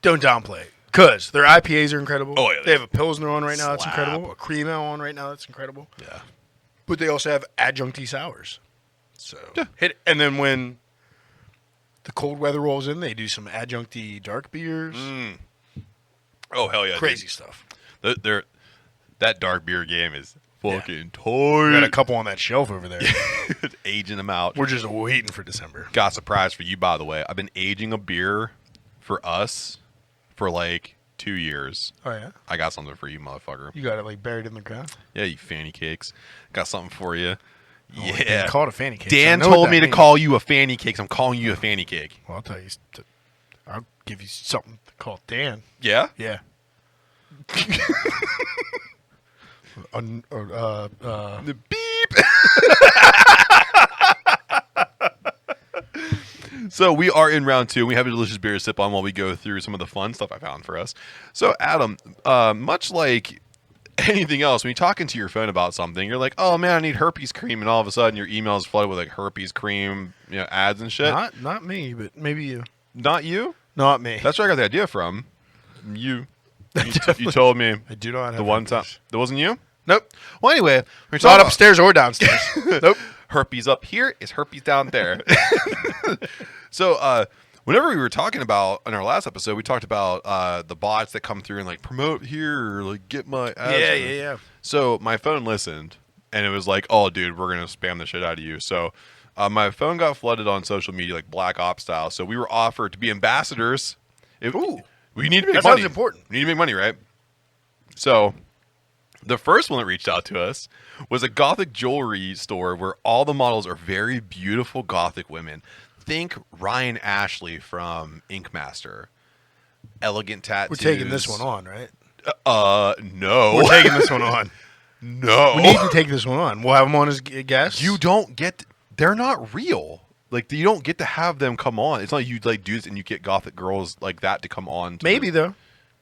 don't downplay it, because their IPAs are incredible. Oh, yeah. They have a Pilsner on right now that's incredible. A Cream Ale on right now that's incredible. Yeah. But they also have adjuncty sours. So hit it. And then when the cold weather rolls in, they do some adjuncty dark beers. Oh, hell yeah. Crazy stuff. That dark beer game is fucking toy. We got a couple on that shelf over there. Aging them out. We're just waiting for December. Got a surprise for you, by the way. I've been aging a beer for us for like 2 years. Oh, yeah? I got something for you, motherfucker. You got it like buried in the ground? Yeah, you fanny cakes. Got something for you. Oh, yeah. Call it a fanny cake. Dan told me to call you a fanny cake, so I'm calling you a fanny cake. Well, I'll tell you. I'll give you something called Dan. Yeah? Yeah. The beep. So we are in round 2. We have a delicious beer to sip on while we go through some of the fun stuff I found for us. So Adam, much like anything else, when you're talking to your phone about something, you're like, "Oh man, I need herpes cream," and all of a sudden your email is flooded with like herpes cream, ads and shit. Not me, but maybe you. Not you? Not me. That's where I got the idea from. You told me. I do not have the one time. herpes. That wasn't you? Nope. Well, anyway, we're It's not upstairs or downstairs. Nope. Herpes up here is herpes down there. So, whenever we were talking about in our last episode, we talked about the bots that come through and like promote here or like get my ads. Yeah. So my phone listened and it was like, "Oh, dude, we're gonna spam the shit out of you." So my phone got flooded on social media like Black Ops style. So we were offered to be ambassadors. Ooh, we need to make that money. sounds important. We need to make money, right? So the first one that reached out to us was a gothic jewelry store where all the models are very beautiful gothic women. Think Ryan Ashley from Ink Master. Elegant tattoos. We're taking this one on, right? No. We're taking this one on. No. We need to take this one on. We'll have him on as guests. You don't get... They're not real. Like, you don't get to have them come on. It's not you, like, do this and you get gothic girls like that to come on. Though.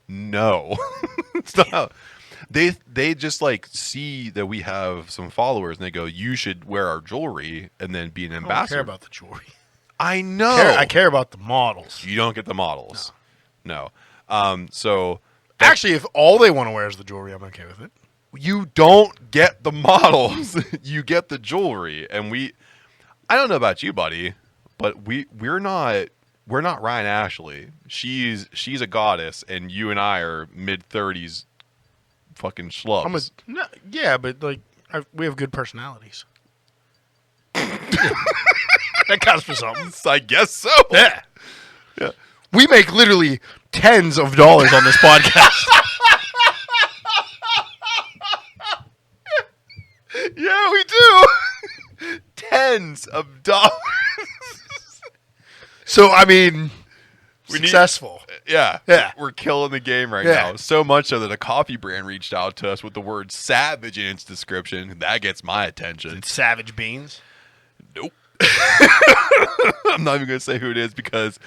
No. It's not how... They just like see that we have some followers and they go, "You should wear our jewelry and then be an ambassador." I don't care about the jewelry. I know. I care about the models. You don't get the models. No. So actually, if all they want to wear is the jewelry, I'm okay with it. You don't get the models. You get the jewelry, and I don't know about you, buddy, but we're not Ryan Ashley. She's a goddess, and you and I are mid-30s. Fucking schlubs. Yeah, but like we have good personalities. That counts for something. I guess so. Yeah. We make literally tens of dollars on this podcast. Yeah, we do. Tens of dollars. So, I mean, We need- successful. Yeah. Yeah. We're killing the game right Yeah. now. So much so that a coffee brand reached out to us with the word savage in its description. That gets my attention. Savage beans. Nope. I'm not even going to say who it is because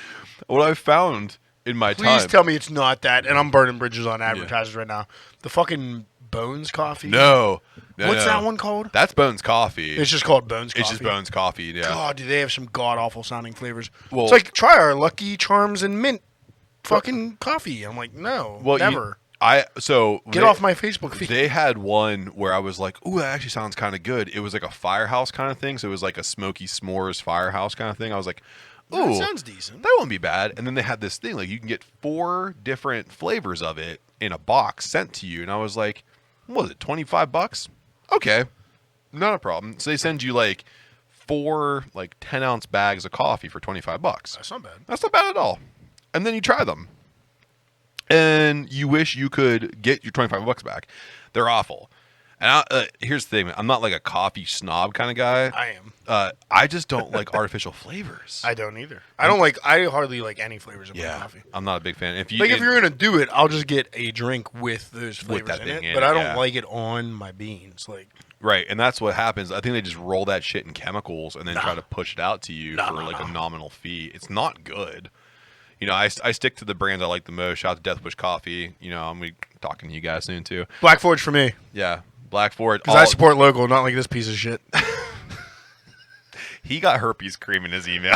what I've found in my Please time. tell me it's not that, and I'm burning bridges on advertisers right now. The fucking Bones Coffee. No. What's that one called? That's Bones Coffee. It's just called Bones Coffee. It's just Bones Coffee, yeah. God, do they have some god awful sounding flavors? Well- It's like try our Lucky Charms and mint fucking coffee. I'm like, no, Well, never. Get off my Facebook feed. They had one where I was like, ooh, that actually sounds kind of good. It was like a firehouse kind of thing. So it was like a smoky s'mores firehouse kind of thing. I was like, ooh, That sounds decent. that wouldn't be bad. And then they had this thing, like you can get 4 different flavors of it in a box sent to you. And I was like, what was it, $25? Okay, not a problem. So they send you like 4 like 10-ounce bags of coffee for $25. That's not bad. That's not bad at all. And then you try them. And you wish you could get your $25 back. They're awful. And here's the thing. I'm not like a coffee snob kind of guy. I am. I just don't like artificial flavors. I don't either. I hardly like any flavors of my coffee. I'm not a big fan. If If you're gonna do it, I'll just get a drink with those flavors that in thing it. in But it, I don't yeah. like it on my beans. Like, right, and that's what happens. I think they just roll that shit in chemicals and then try to push it out to you for like a nominal fee. It's not good. You know, I stick to the brands I like the most. Shout out to Death Wish Coffee. You know, I'm gonna be talking to you guys soon too. Black Forge for me, Yeah, Black Forge. because I support local, not like this piece of shit. He got herpes cream in his email.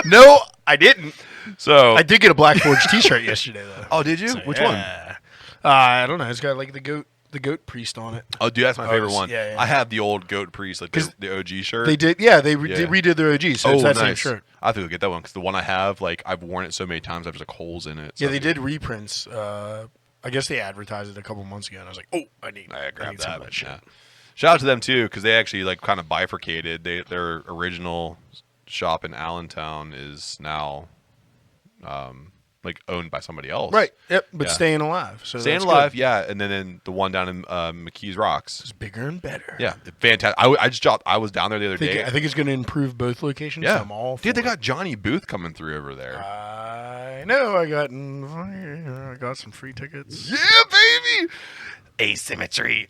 No, I didn't. So I did get a Black Forge T-shirt yesterday, though. Oh, did you? So, Which one? yeah. I don't know. It's got like the goat priest on it. Oh, dude, that's my favorite it's- one. yeah. I have the old Goat Priest, like 'Cause the OG shirt. They did, yeah. They Yeah. redid their OG, so it's that same shirt. I have to go get that one because the one I have, like, I've worn it so many times, I've just like holes in it. Yeah, So they did reprints. I guess they advertised it a couple months ago, and I was like, oh, I need grabbed some of that. shit. Yeah. Shout out to them too because they actually like kind of bifurcated. Their original shop in Allentown is now like owned by somebody else. Right. Yep. But Yeah. staying alive. So Staying that's alive, good. yeah, and then the one down in McKees Rocks. It's bigger and better. Yeah, fantastic. I was down there the other day. I think it's going to improve both locations. Yeah, So I'm all for dude, they it. got Johnny Booth coming through over there. I know. I got some free tickets. Yeah, baby. Asymmetry.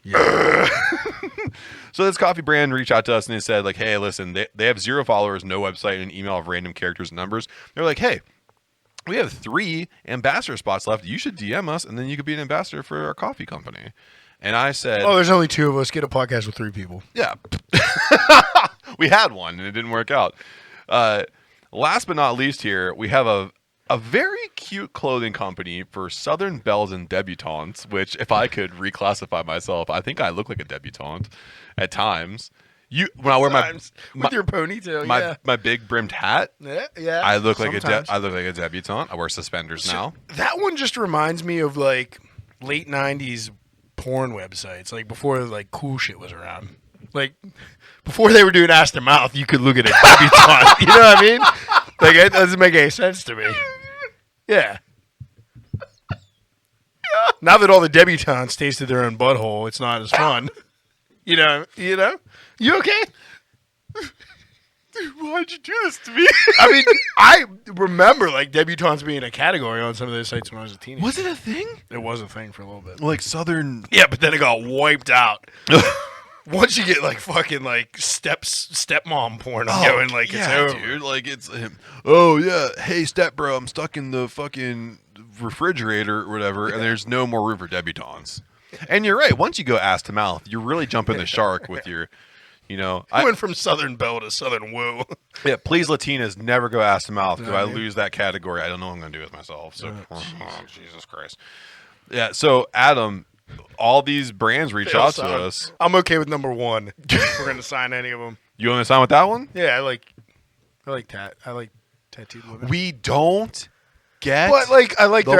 So this coffee brand reached out to us and they said like, hey, listen, they have 0 followers, no website, and an email of random characters and numbers. They're like, hey, we have 3 ambassador spots left. You should DM us, and then you could be an ambassador for our coffee company. And I said, Oh, there's only 2 of us. Get a podcast with 3 people. yeah. We had one, and it didn't work out. Last but not least here, we have a very cute clothing company for Southern belles and debutantes, which if I could reclassify myself, I think I look like a debutante at times. When I wear with your ponytail, my big brimmed hat, yeah. I look like sometimes. I look like a debutante. I wear suspenders now. That one just reminds me of like late '90s porn websites, like before like cool shit was around. Like before they were doing ass to mouth, you could look at a debutante. You know what I mean? Like it doesn't make any sense to me. Yeah. Now that all the debutantes tasted their own butthole, it's not as fun. You know. You okay? Dude, why'd you do this to me? I mean, I remember like debutantes being a category on some of those sites when I was a teenager. Was it a thing? It was a thing for a little bit. Like Southern. Yeah, but then it got wiped out. Once you get like fucking like stepmom porn going, like it's over. dude. Like it's him. Oh yeah, hey step bro, I'm stuck in the fucking refrigerator or whatever, and there's no more room for debutantes. And you're right. Once you go ass to mouth, you're really jumping the shark with your, I went from Southern Belle to Southern Woo. Yeah, please Latinas never go ass to mouth because I lose that category. I don't know what I'm going to do with myself. So, Jesus Christ. Yeah, so Adam, all these brands reach out to us. I'm okay with number 1. We're gonna sign any of them. You want to sign with that one? Yeah, I like tattooed women. We don't get. But like I like the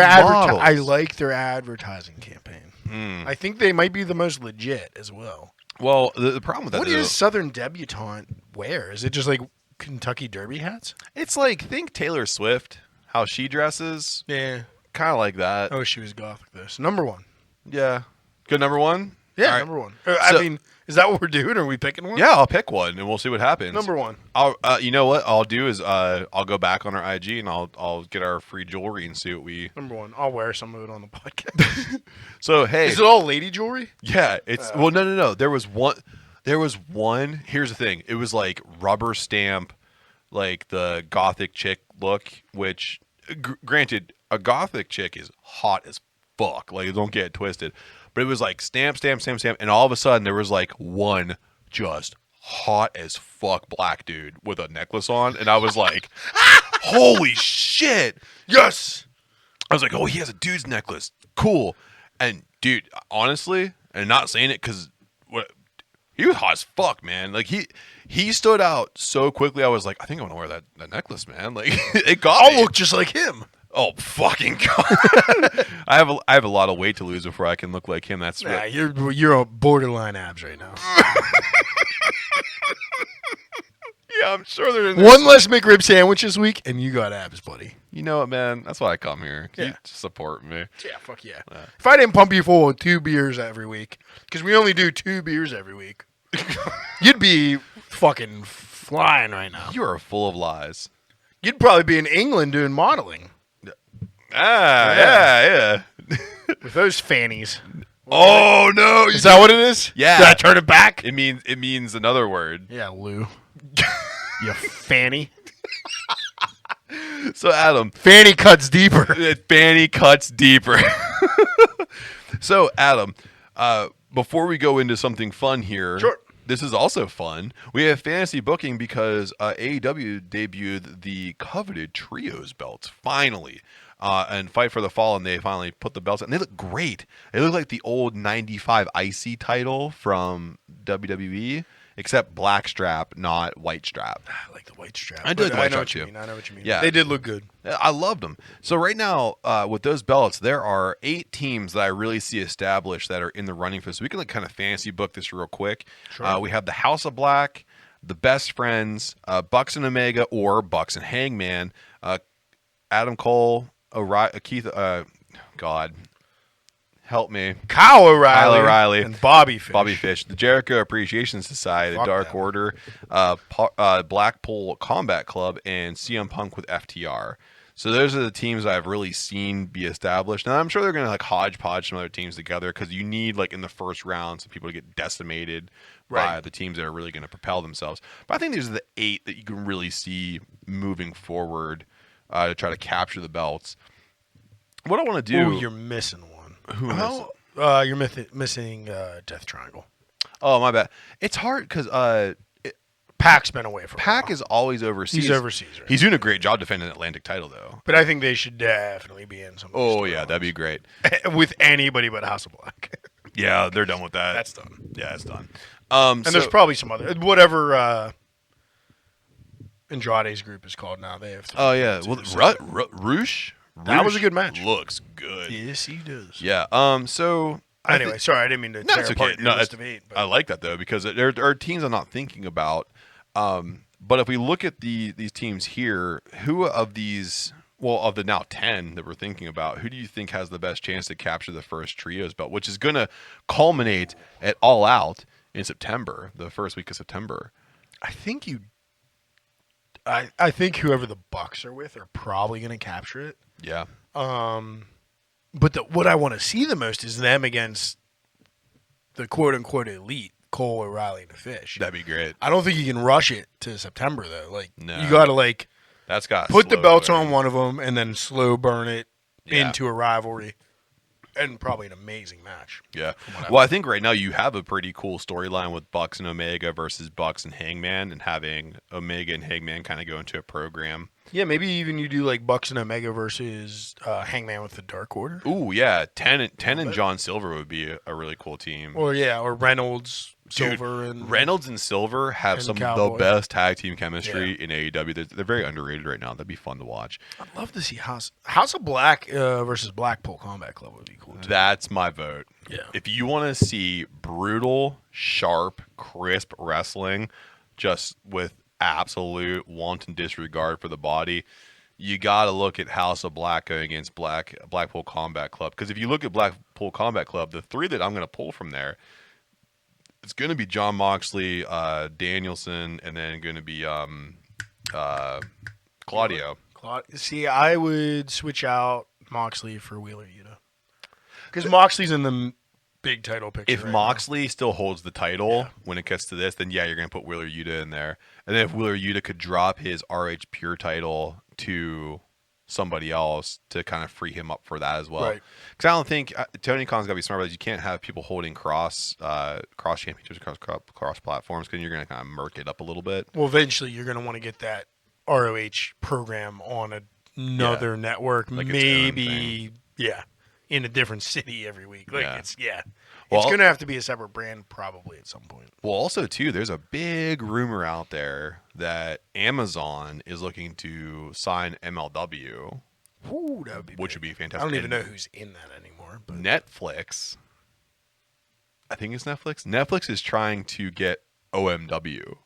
their advertising campaign. I think they might be the most legit as well. Well, the problem with that What is Southern debutante wear? Is it just like Kentucky Derby hats? it's like think Taylor Swift, how she dresses, Yeah. kind of like that. Oh, she was gothic. This number 1. Yeah, good number 1. Yeah, All right. number one. So- I mean, is that what we're doing? Are we picking one? Yeah, I'll pick one and we'll see what happens. Number one. I'll, you know what I'll do is I'll go back on our IG and I'll get our free jewelry and see what we. Number one. I'll wear some of it on the podcast. So hey, Is it all lady jewelry? yeah, it's well, no. There was one. Here's the thing. It was like rubber stamp, like the gothic chick look. Which, granted, a gothic chick is hot as fuck. Like, don't get it twisted. But it was like stamp, and all of a sudden there was like one just hot as fuck black dude with a necklace on, and I was like, holy shit. Yes. I was like, oh, he has a dude's necklace. Cool. And dude, honestly, and not saying it because he was hot as fuck, man. Like he stood out so quickly. I was like, I think I want to wear that necklace, man. Like it got I'll me. look just like him. Oh fucking god! I have a lot of weight to lose before I can look like him. That's Nah, you're on borderline abs right now. yeah, I'm sure they're in One less McRib sandwich this week, and you got abs, buddy. You know what, man? That's why I come here. Yeah. You support me. Yeah, fuck yeah. If I didn't pump you full of 2 beers every week, because we only do 2 beers every week, you'd be fucking flying right now. You are full of lies. You'd probably be in England doing modeling Yeah. with those fannies. Oh no! Is that what it is? Yeah. Did I turn it back? It means another word. Yeah, Lou. You fanny. So Adam, Fanny cuts deeper. Fanny cuts deeper. So Adam, before we go into something fun here, Sure. This is also fun. We have fantasy booking because AEW debuted the coveted trios belts finally. And Fight for the Fallen, they finally put the belts on. And they look great. They look like the old 95 IC title from WWE, except black strap, not white strap. I like the white strap. I did the white know strap, what you too. mean. I know what you mean. Yeah. They did look good. I loved them. So right now, with those belts, there are 8 teams that I really see established that are in the running for this. So we can kind of fantasy book this real quick. Sure. We have the House of Black, the Best Friends, Bucks and Omega, or Bucks and Hangman, Adam Cole, Keith, God, help me. Kyle O'Reilly. And Bobby Fish. The Jericho Appreciation Society, Fuck the Dark them. Order, Blackpool Combat Club, and CM Punk with FTR. So those are the teams I've really seen be established. And I'm sure they're going to like hodgepodge some other teams together because you need like in the first round some people to get decimated by Right. the teams that are really going to propel themselves. But I think these are the 8 that you can really see moving forward to try to capture the belts. What I want to do... Oh, you're missing one. Who am I You're missing Death Triangle. Oh, my bad. It's hard because Pac's been away for a Pac while. is always overseas. He's overseas, right? He's doing a great job defending the Atlantic title, though. But I think they should definitely be in some. Oh, yeah, that'd be great. with anybody but House of Black. Yeah, they're done with that. That's done. Yeah, it's done. And there's probably some other whatever Andrade's group is called now. They have. Oh, yeah. Well, Roosh? That was a good match. Looks good. Yes, he does. Yeah. So... Anyway, sorry, I didn't mean to No, tear it's apart okay. your No, list of 8. But I like that, though, because there are teams I'm not thinking about. But if we look at these teams here, who of these... Well, of the now 10 that we're thinking about, who do you think has the best chance to capture the first trios belt, which is going to culminate at All Out in September, the first week of September? I think I think whoever the Bucks are with are probably going to capture it. Yeah. But what I want to see the most is them against the quote-unquote elite, Cole, O'Reilly, and the Fish. That'd be great. I don't think you can rush it to September, though. Like, No. you got to, like, That's got put the slow belts burn. on one of them and then slow burn it Yeah. into a rivalry. And probably an amazing match. Yeah. Well, I think right now you have a pretty cool storyline with Bucks and Omega versus Bucks and Hangman, and having Omega and Hangman kind of go into a program. Yeah, maybe even you do, like, Bucks and Omega versus Hangman with the Dark Order. Ooh, yeah. 10 and John Silver would be a really cool team. Or Reynolds, Dude, Silver, and Reynolds and Silver have and some of Cowboy. the best tag team chemistry in AEW. They're very underrated right now. That'd be fun to watch. I'd love to see House of Black versus Blackpool Combat Club would be cool too. That's my vote. Yeah. If you want to see brutal, sharp, crisp wrestling, just with absolute wanton disregard for the body, you got to look at House of Black going against Blackpool Combat Club. Because if you look at Blackpool Combat Club, the 3 that I'm going to pull from there, it's going to be John Moxley, Danielson, and then going to be Claudio. See, I would switch out Moxley for Wheeler Yuta. Because Moxley's in the big title picture. If Moxley still holds the title when it gets to this, then yeah, you're going to put Wheeler Yuta in there. And then if Wheeler Yuta could drop his RH Pure title to somebody else to kind of free him up for that as well. Right. Because I don't think Tony Khan's got to be smart about it. You can't have people holding cross championships, cross platforms, because you're going to kind of murk it up a little bit. Well, eventually you're going to want to get that ROH program on another network, like maybe, in a different city every week. Like it's Well, going to have to be a separate brand probably at some point. Well, also, too, there's a big rumor out there that Amazon is looking to sign MLW. Ooh, that would be which big. would be fantastic. I don't even know who's in that anymore. But Netflix, I think it's Netflix. Netflix is trying to get OMW.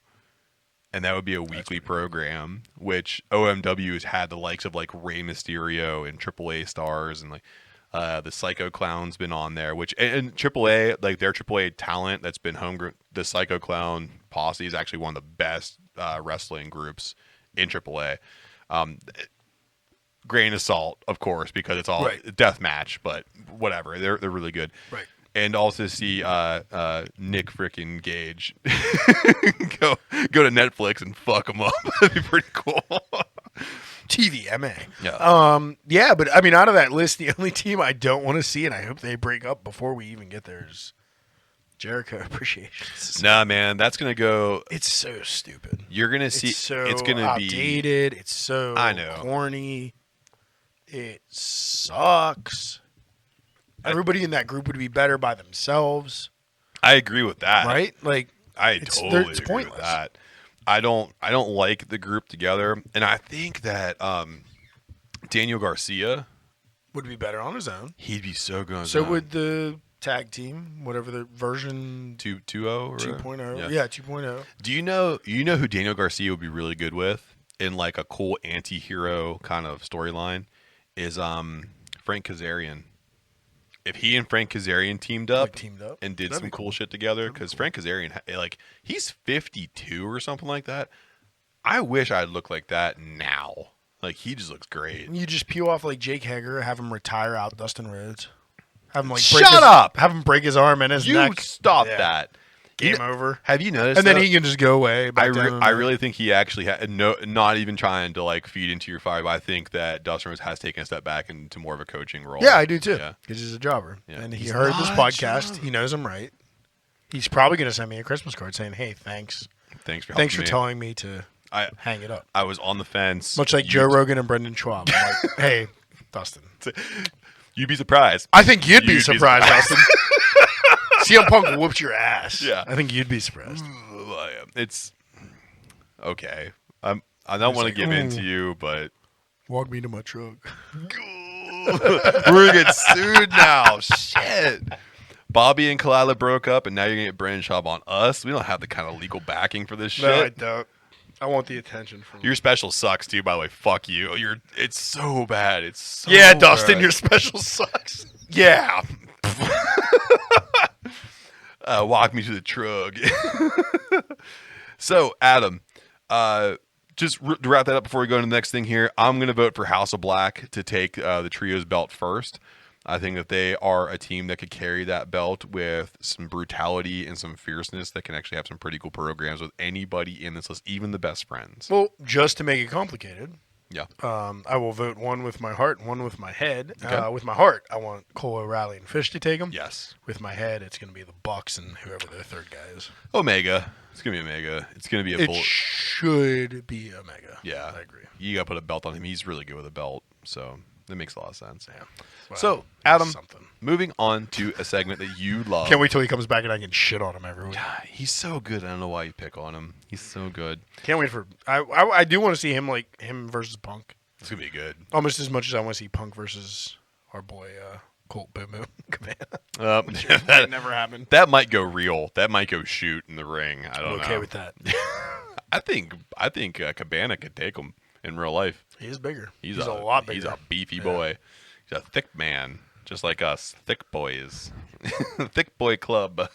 And that would be a weekly program, which OMW has had the likes of like Rey Mysterio and AAA stars, and like the Psycho Clown's been on there. Which and AAA, like their AAA talent that's been homegrown. The Psycho Clown posse is actually one of the best wrestling groups in AAA. Grain of salt, of course, because it's all death match, but whatever. They're really good. Right. And also see Nick frickin' Gage go to Netflix and fuck him up. That'd be pretty cool. TVMA. Yeah. But I mean, out of that list, the only team I don't want to see, and I hope they break up before we even get there, is Jericho Appreciation. Nah, man, that's gonna go. It's so stupid. You're gonna see. It's gonna outdated. It's so corny. It sucks. Everybody in that group would be better by themselves. I agree with that. Right? Like I totally agree with that. I don't like the group together, and I think that Daniel Garcia would be better on his own. He'd be so good on his So own. would the tag team, whatever the version 2.0 or 2.0. Yeah, 2.0. Do you know who Daniel Garcia would be really good with in like a cool anti-hero kind of storyline is Frank Kazarian. If he and Frank Kazarian teamed up and did some cool shit together, because Frank Kazarian, like, he's 52 or something like that. I wish I'd look like that now. Like, he just looks great. You just peel off like Jake Hager, have him retire out Dustin Rhodes. Have him like have him break his arm and his neck. You stop that. Game over. Have you noticed? And then he can just go away. I really think he actually had not even trying to like feed into your fire, but I think that Dustin Rhodes has taken a step back into more of a coaching role. Yeah, I do too. Yeah. Because he's a jobber. Yeah. And he heard this podcast. He knows I'm right. He's probably going to send me a Christmas card saying, "Hey, thanks for telling me to hang it up." I was on the fence, much like Joe Rogan and Brendan Schwab. I'm like, "Hey, Dustin, you'd be surprised." I think you'd be surprised, Dustin. CM Punk whooped your ass. Yeah, I think you'd be surprised. It's okay. I don't want to give in to you, but walk me to my truck. We're gonna get sued now. Shit. Bobby and Kalila broke up, and now you're gonna get Brendan Schaub on us. We don't have the kind of legal backing for this shit. No, I don't. I want the attention from your special sucks too. By the way, fuck you. It's so bad. It's so Dustin, bad. Your special sucks. Yeah. Walk me to the truck. So, Adam, just to wrap that up before we go to the next thing here, I'm going to vote for House of Black to take the Trios belt first. I think that they are a team that could carry that belt with some brutality and some fierceness that can actually have some pretty cool programs with anybody in this list, even the best friends. Well, just to make it complicated, yeah, I will vote one with my heart and one with my head. Okay. With my heart, I want Cole O'Reilly and Fish to take them. Yes. With my head, it's going to be the Bucks and whoever their third guy is. Omega. It's going to be Omega. It's going to be a bullet. It should be Omega. Yeah. I agree. You got to put a belt on him. He's really good with a belt, so that makes a lot of sense. Yeah. Well, so, Adam, moving on to a segment that you love. Can't wait till he comes back and I can shit on him every week. He's so good. I don't know why you pick on him. He's so good. Can't wait for. I do want to see him versus Punk. It's gonna be good. Almost as much as I want to see Punk versus our boy Colt Boom Boom Cabana. That might never happen. That might go real. That might go shoot in the ring. I don't know. Okay with that. I think Cabana could take him in real life. He is bigger. He's a lot bigger. He's a beefy boy. He's a thick man, just like us, thick boys. Thick boy club.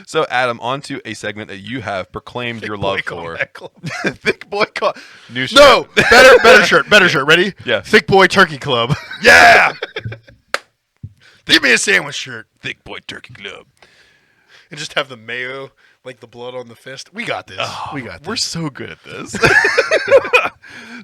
So, Adam, on to a segment that you have proclaimed your love for. Thick Boy New shirt. No, better shirt. Ready? Yeah. Thick Boy Turkey Club. Yeah. Give me a sandwich shirt. Thick Boy Turkey Club. And just have the mayo, like the blood on the fist. We got this. We're so good at this.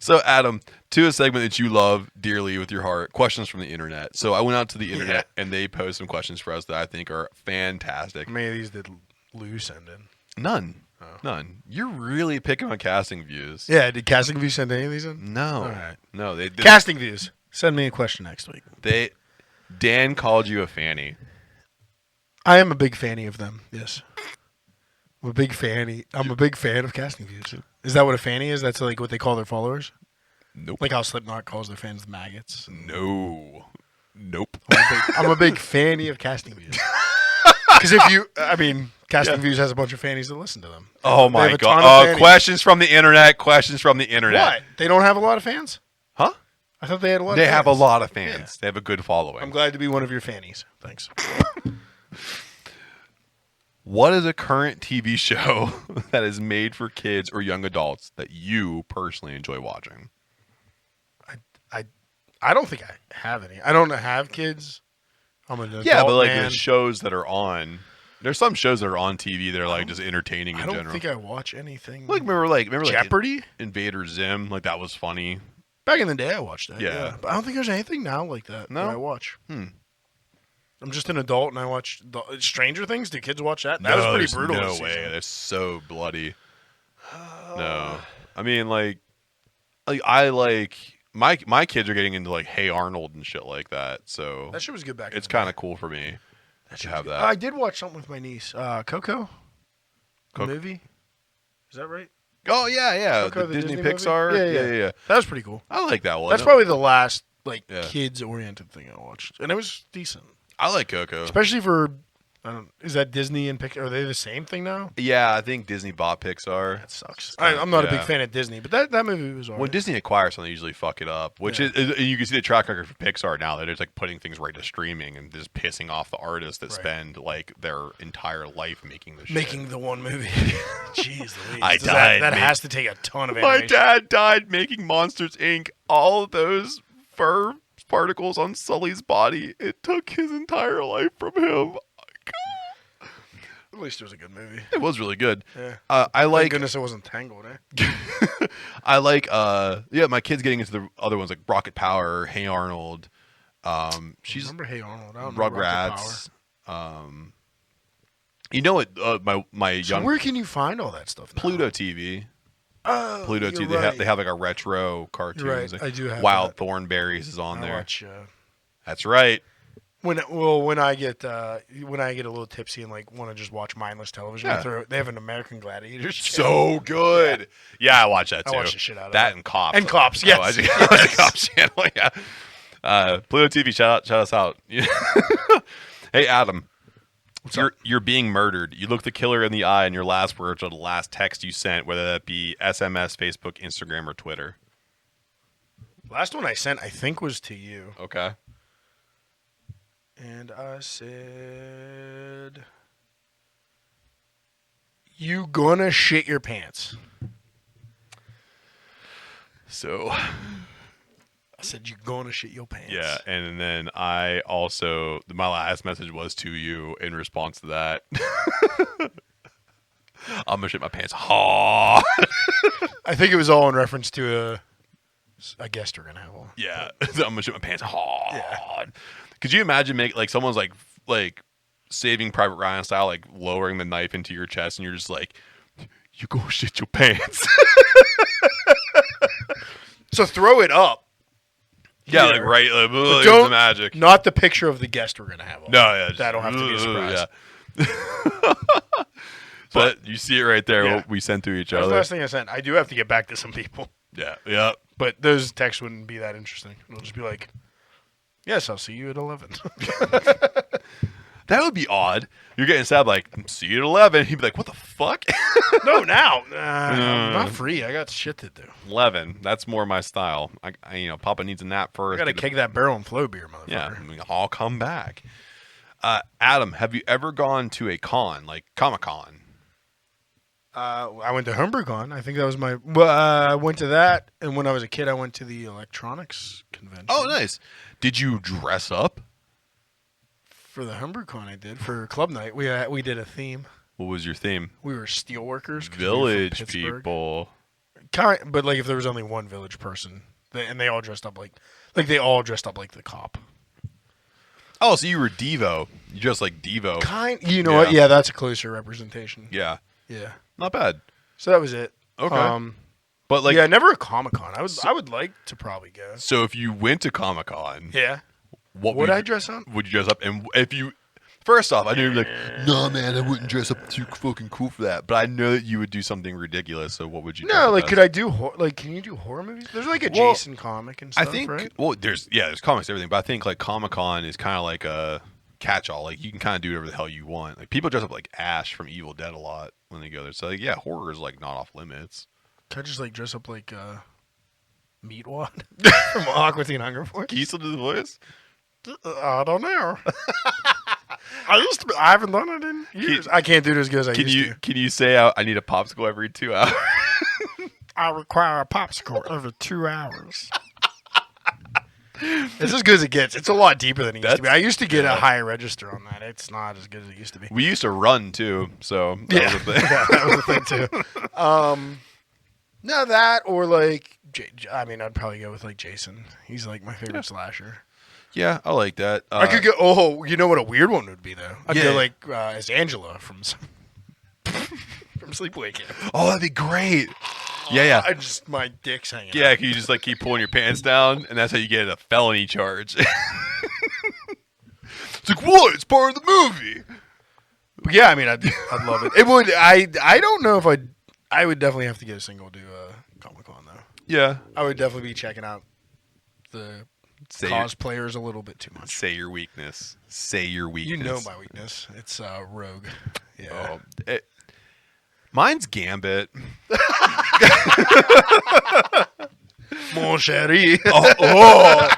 So, Adam, to a segment that you love dearly with your heart, questions from the internet. So I went out to the internet and they posed some questions for us that I think are fantastic. How many of these did Lou send in? None. None. You're really picking on casting views. Yeah, did Casting Views send any of these in? No. All right. No. They Casting Views, send me a question next week. Dan called you a fanny. I am a big fanny of them, yes. I'm a big fanny. I'm a big fan of Casting Views. Is that what a fanny is? That's like what they call their followers? Nope. Like how Slipknot calls their fans the maggots? No. Nope. I'm a big fanny of Casting Views. Because Casting Views has a bunch of fannies that listen to them. Oh They have my a ton God. of Questions from the internet. What? They don't have a lot of fans? Huh? I thought they had a lot They of fans. have a lot of fans. Yeah. They have a good following. I'm glad to be one of your fannies. Thanks. What is a current TV show that is made for kids or young adults that you personally enjoy watching? I don't think I have any. I don't have kids. I'm an adult Yeah, but like man. the shows that are on, there's some shows that are on TV that are like just entertaining in I don't general. think I watch anything. Remember Jeopardy? like Invader Zim, like that was funny. Back in the day, I watched that. Yeah. Yeah. But I don't think there's anything now like that No? that I watch. I'm just an adult and I watch Stranger Things. Do kids watch that? That was pretty there's brutal. No this way, season. that's so bloody. No, I mean I like my kids are getting into like Hey Arnold and shit like that. So That shit was good back. it's in the kind day. of cool for me to have I that. did watch something with my niece. Coco. The movie. Is that right? Oh yeah, Coco, the the Disney Disney movie? Pixar. Yeah. That was pretty cool. I like that one. That's probably the last Yeah. kids-oriented thing I watched, and it was decent, I like Coco. especially for. Is that Disney and Pixar? Are they the same thing now? Yeah, I think Disney bought Pixar. That sucks. kinda- I'm not a big yeah. fan of Disney, but that movie was alright. When Disney acquires something, they usually fuck it up. Which Yeah. is you can see the track record for Pixar now. They're just like putting things right to streaming and just pissing off the artists that Right. spend like their entire life making the shit. Making the one movie. Jeez Louise. I Does died That make- has to take a ton of My animation. dad died making Monsters Inc. All of those fur particles on Sully's body. It took his entire life from him. At least it was a good movie. It was really good. Yeah. I Thank like. goodness it wasn't Tangled, eh? I like. My kids getting into the other ones like Rocket Power, Hey Arnold. She's Remember Hey Arnold? I don't know. Rocket Rugrats. You know what? My So young where can you find all that stuff now? Pluto TV. Oh, Pluto you're TV. right. They have like a retro cartoons. You're right. Like I do have Wild that. Thornberries is on I there. watch, That's right. when I get a little tipsy and like want to just watch mindless television, Yeah. they have an American Gladiators. So good. Yeah, I watch that too. I watch the shit out of that. that. And Cops. And Cops, I yes. watch the Cops channel. Yeah. Pluto TV. Shout us out. Hey Adam. You're being murdered. You look the killer in the eye, and your last words are the last text you sent, whether that be SMS, Facebook, Instagram, or Twitter. Last one I sent, I think, was to you. Okay. And I said, "You gonna shit your pants?" So, I said, "You gonna shit your pants?" yeah, and then I also my last message was to you in response to that. I'm gonna shit my pants hard. I think it was all in reference to a guest we're gonna have on. Yeah, I'm gonna shit my pants hard. Could you imagine someone's like Saving Private Ryan style, like lowering the knife into your chest, and you're just like, you go shit your pants. So throw it up. Yeah, Here. like right, like, But it's the magic. Not the picture of the guest we're gonna have on. No, yeah, just, That'll have to be a surprise. Yeah. But you see it right there. Yeah. What we sent to each That was the other. last thing I sent. I do have to get back to some people, Yeah. but those texts wouldn't be that interesting. It'll just be like, "Yes, I'll see you at 11." That would be odd. You're getting stabbed, like, see you at 11. He'd be like, what the fuck? No, now. I'm not free. I got shit to do. 11. That's more my style. I Papa needs a nap first. I got to get a- keg that barrel and flow beer, motherfucker. Yeah, I'll come back. Adam, have you ever gone to a con, like Comic-Con? I went to HomebrewCon. I think that was my. Well, I went to that, and when I was a kid, I went to the electronics convention. Oh, nice. Did you dress up? For the HomebrewCon, I did. For club night, we did a theme. What was your theme? We were steelworkers. Village people. But like, if there was only one village person, and they all dressed up like they all dressed up like the cop. Oh, so you were Devo. You dressed like Devo. You know what? Yeah, that's a closer representation. Yeah. Yeah. Not bad. So that was it. Okay. But like, yeah, never a Comic-Con. I would like to probably go. So if you went to Comic-Con, yeah, what would I dress up? Would you dress up? And if you, first off, I knew you'd be like, no, man, I wouldn't dress up too fucking cool for that. But I know that you would do something ridiculous. So what would you? No, like, could I do can you do horror movies? There's like a Jason comic and stuff. I think. Right? Well, there's comics, everything. But I think like Comic-Con is kind of like a catch-all. Like you can kind of do whatever the hell you want. Like people dress up like Ash from Evil Dead a lot when they go there. So like, yeah, horror is like not off limits. Can I just like dress up like Meatwad from Aqua Teen Hunger Force? Can you still do the voice? I don't know. I haven't done it in years. I can't do it as good as I used to. Can you say I need a popsicle every 2 hours? I require a popsicle every 2 hours. It's as good as it gets. It's a lot deeper than it used to be. I used to get a higher register on that. It's not as good as it used to be. We used to run too, so that was a thing. Yeah, that was a thing too. No, that or like, I mean, I'd probably go with like Jason. He's like my favorite slasher. Yeah, I like that. I could go. Oh, you know what a weird one would be though? I'd Yeah. go like as Angela from Sleepaway Camp. Oh, that'd be great. Yeah. I just my dick's hanging. Yeah, out. can you just like keep pulling your pants down, and that's how you get a felony charge. It's like, what? It's part of the movie. But yeah, I mean, I'd love it. It would. I don't know if I would definitely have to get a single to Comic-Con though. Yeah. I would definitely be checking out the cosplayers a little bit too much. Say your weakness. Say your weakness. You know my weakness. It's Rogue. Yeah. Oh, mine's Gambit. Mon chéri. Oh.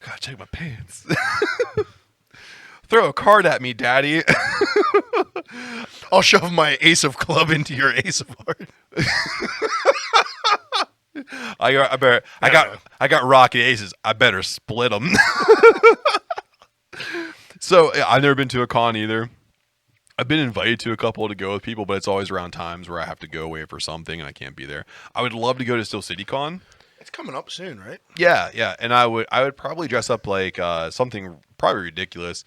Gotta check my pants. Throw a card at me, Daddy. I'll shove my ace of club into your ace of heart. I got rocket aces. I better split them. So I've never been to a con either. I've been invited to a couple to go with people, but it's always around times where I have to go away for something and I can't be there. I would love to go to Steel City Con. It's coming up soon, right? Yeah, and I would probably dress up like something probably ridiculous.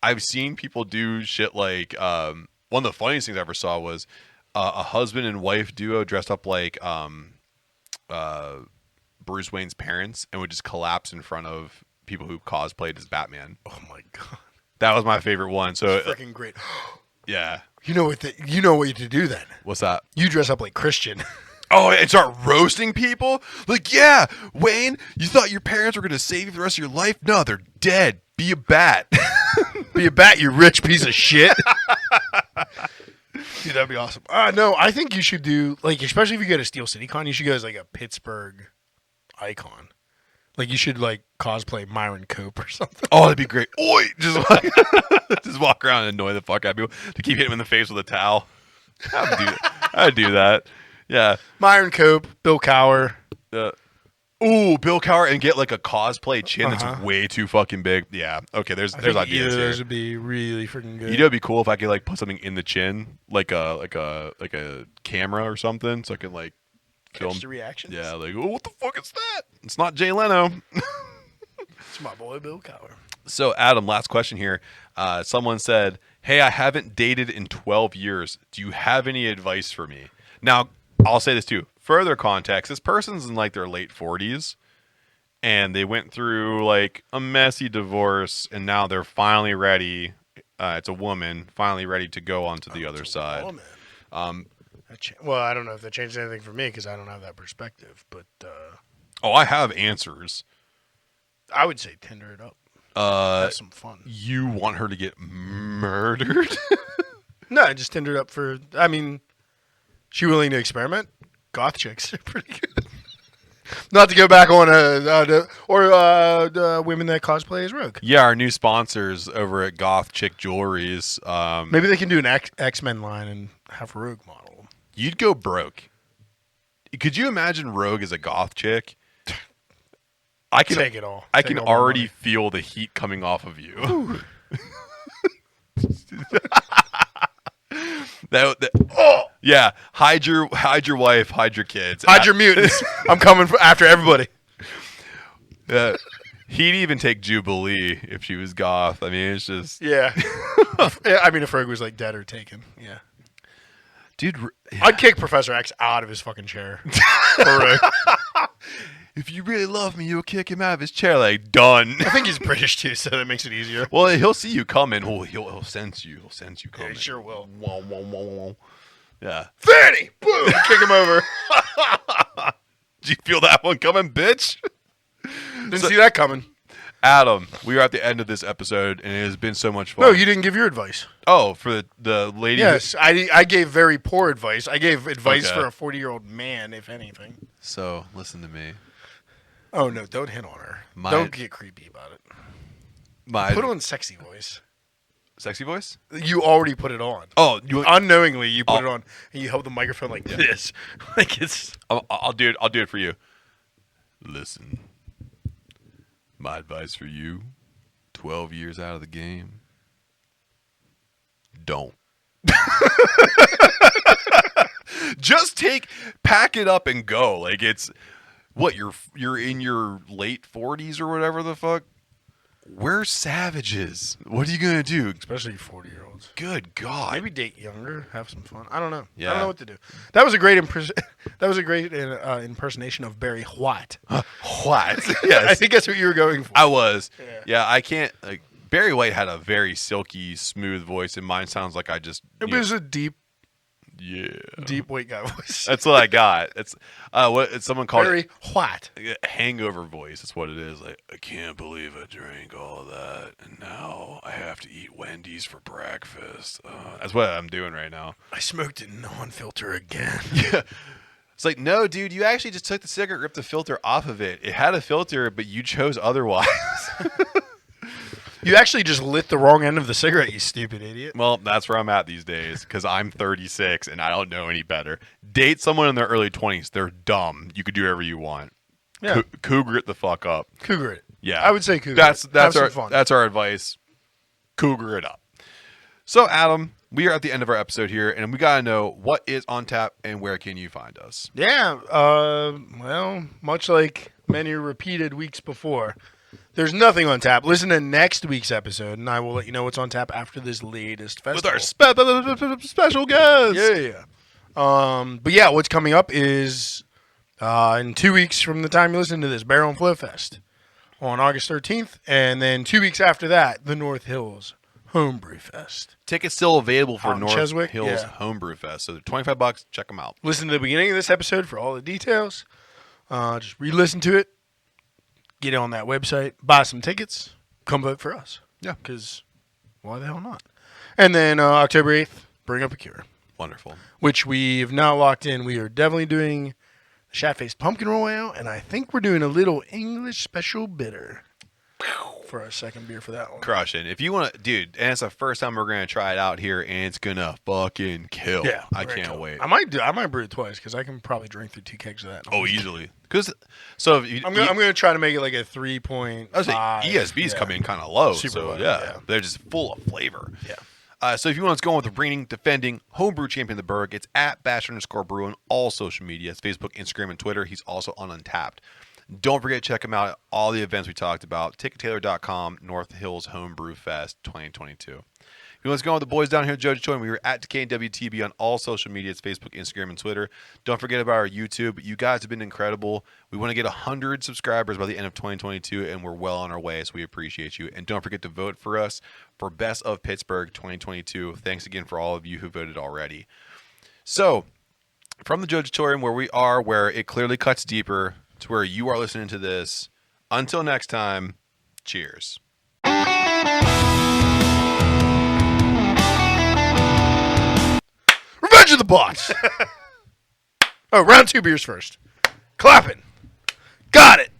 I've seen people do shit like one of the funniest things I ever saw was a husband and wife duo dressed up like Bruce Wayne's parents and would just collapse in front of people who cosplayed as Batman. Oh my god, that was my favorite one. So freaking great. Yeah. You know what to do then? What's that? You dress up like Christian. Oh, and start roasting people? Like, yeah, Wayne, you thought your parents were going to save you for the rest of your life? No, they're dead. Be a bat. Be a bat, you rich piece of shit. Dude, that'd be awesome. No, I think you should do, like, especially if you go to Steel City Con, you should go as, like, a Pittsburgh icon. Like, you should, like, cosplay Myron Cope or something. Oh, that'd be great. Oi! Just walk around and annoy the fuck out of people to keep hitting them in the face with a towel. I'd do that. Yeah. Myron Cope, Bill Cowher. Ooh, Bill Cowher, and get like a cosplay chin that's way too fucking big. Yeah. Okay, there's ideas either here. those would be really freaking good. You know, it'd be cool if I could like put something in the chin, like a camera or something, so I could like film catch the reactions. Yeah, like, oh, what the fuck is that? It's not Jay Leno. It's my boy Bill Cowher. So, Adam, last question here. Someone said, "Hey, I haven't dated in 12 years. Do you have any advice for me?" Now, I'll say this too. Further context, this person's in like their late 40s and they went through like a messy divorce and now they're finally ready. It's a woman finally ready to go on to the other side. Well, I don't know if that changed anything for me because I don't have that perspective, but I have answers. I would say Tinder it up. Have some fun. You want her to get murdered? No, just Tinder it up for, I mean, she willing to experiment? Goth chicks are pretty good. Not to go back on women that cosplay as Rogue. Yeah, our new sponsors over at Goth Chick Jewelries. Maybe they can do an X-Men line and have Rogue model. You'd go broke. Could you imagine Rogue as a goth chick? I can take it all. I can already feel the heat coming off of you. Yeah, hide your wife, hide your kids, hide your mutants. I'm coming after everybody. He'd even take Jubilee if she was goth. I mean, it's just yeah. I mean, if Rogue was like dead or taken, yeah. Dude, yeah. I'd kick Professor X out of his fucking chair. For Rogue. If you really love me, you'll kick him out of his chair. Like, done. I think he's British too, so that makes it easier. Well, he'll see you coming. He'll sense you. He'll sense you coming. Yeah, he sure will. Whoa, whoa, whoa, whoa. Yeah. Fanny! Boom! Kick him over. Did you feel that one coming, bitch? Didn't see that coming. Adam, we are at the end of this episode, and it has been so much fun. No, you didn't give your advice. Oh, for the lady? Yes, I gave very poor advice. I gave advice for a 40-year-old man, if anything. So, listen to me. Oh, no, don't hit on her. Don't get creepy about it. Put on sexy voice. Sexy voice? You already put it on. Oh, unknowingly you put it on, and you hold the microphone like this. Like it's. I'll do it. I'll do it for you. Listen, my advice for you: 12 years out of the game, don't. Just pack it up and go. Like it's what you're in your late 40s or whatever the fuck. We're savages. What are you gonna do? Especially 40-year-olds. Good God. Maybe date younger, have some fun. I don't know. Yeah. I don't know what to do. That was a great impersonation of Barry White. What? Yes. I think that's what you were going for. I was. Yeah, I can't. Like Barry White had a very silky, smooth voice, and mine sounds like I just. It was a deep white guy voice. That's what I got. It's what someone called Barry White. Hangover voice. That's what it is. Like I can't believe I drank all of that, and now I have to eat Wendy's for breakfast. That's what I'm doing right now. I smoked a non-filter again. Yeah. It's like, no, dude, you actually just took the cigarette, ripped the filter off of it. It had a filter, but you chose otherwise. You actually just lit the wrong end of the cigarette, you stupid idiot. Well, that's where I'm at these days because I'm 36 and I don't know any better. Date someone in their early 20s. They're dumb. You could do whatever you want. Yeah. Cougar it the fuck up. Cougar it. Yeah. I would say cougar That's fun. That's our advice. Cougar it up. So, Adam, we are at the end of our episode here, and we got to know what is on tap and where can you find us? Yeah. Well, much like many repeated weeks before, there's nothing on tap. Listen to next week's episode, and I will let you know what's on tap after this latest festival. With our special guest. Yeah. But yeah, what's coming up is in 2 weeks from the time you listen to this, Barrel and Flow Fest on August 13th, and then 2 weeks after that, the North Hills Homebrew Fest. Tickets still available for North Cheswick, Hills Homebrew Fest. So they're $25. Check them out. Listen to the beginning of this episode for all the details. Just re-listen to it. Get on that website, buy some tickets, come vote for us. Yeah. Because why the hell not? And then October 8th, Bring Up a Cure. Wonderful. Which we've now locked in. We are definitely doing the Shat-Faced Pumpkin Roll Ale, and I think we're doing a little English Special Bitter for our second beer for that one. Crushing. If you want to, dude, and it's the first time we're going to try it out here, and it's going to fucking kill. Yeah. I can't wait. I might brew it twice, because I can probably drink through 2 kegs of that. Oh, easily. So if you, I'm going to try to make it like a 3.5. I was like, ESBs come in kind of low. Super so, low, yeah. They're just full of flavor. Yeah. So if you want us going with the reigning, defending homebrew champion of the Burgh, it's at @Bash_Brew on all social media. It's Facebook, Instagram, and Twitter. He's also on Untapped. Don't forget to check him out at all the events we talked about. TicketTailor.com, North Hills Homebrew Fest 2022. If you want to go with the boys down here at Jojitorium, we were at Decayin WTB on all social media. It's Facebook, Instagram, and Twitter. Don't forget about our YouTube. You guys have been incredible. We want to get 100 subscribers by the end of 2022, and we're well on our way, so we appreciate you. And don't forget to vote for us for Best of Pittsburgh 2022. Thanks again for all of you who voted already. So, from the Jojitorium where it clearly cuts deeper to where you are listening to this, until next time, cheers. Revenge of the Bots. Oh, round 2 beers first. Clapping. Got it.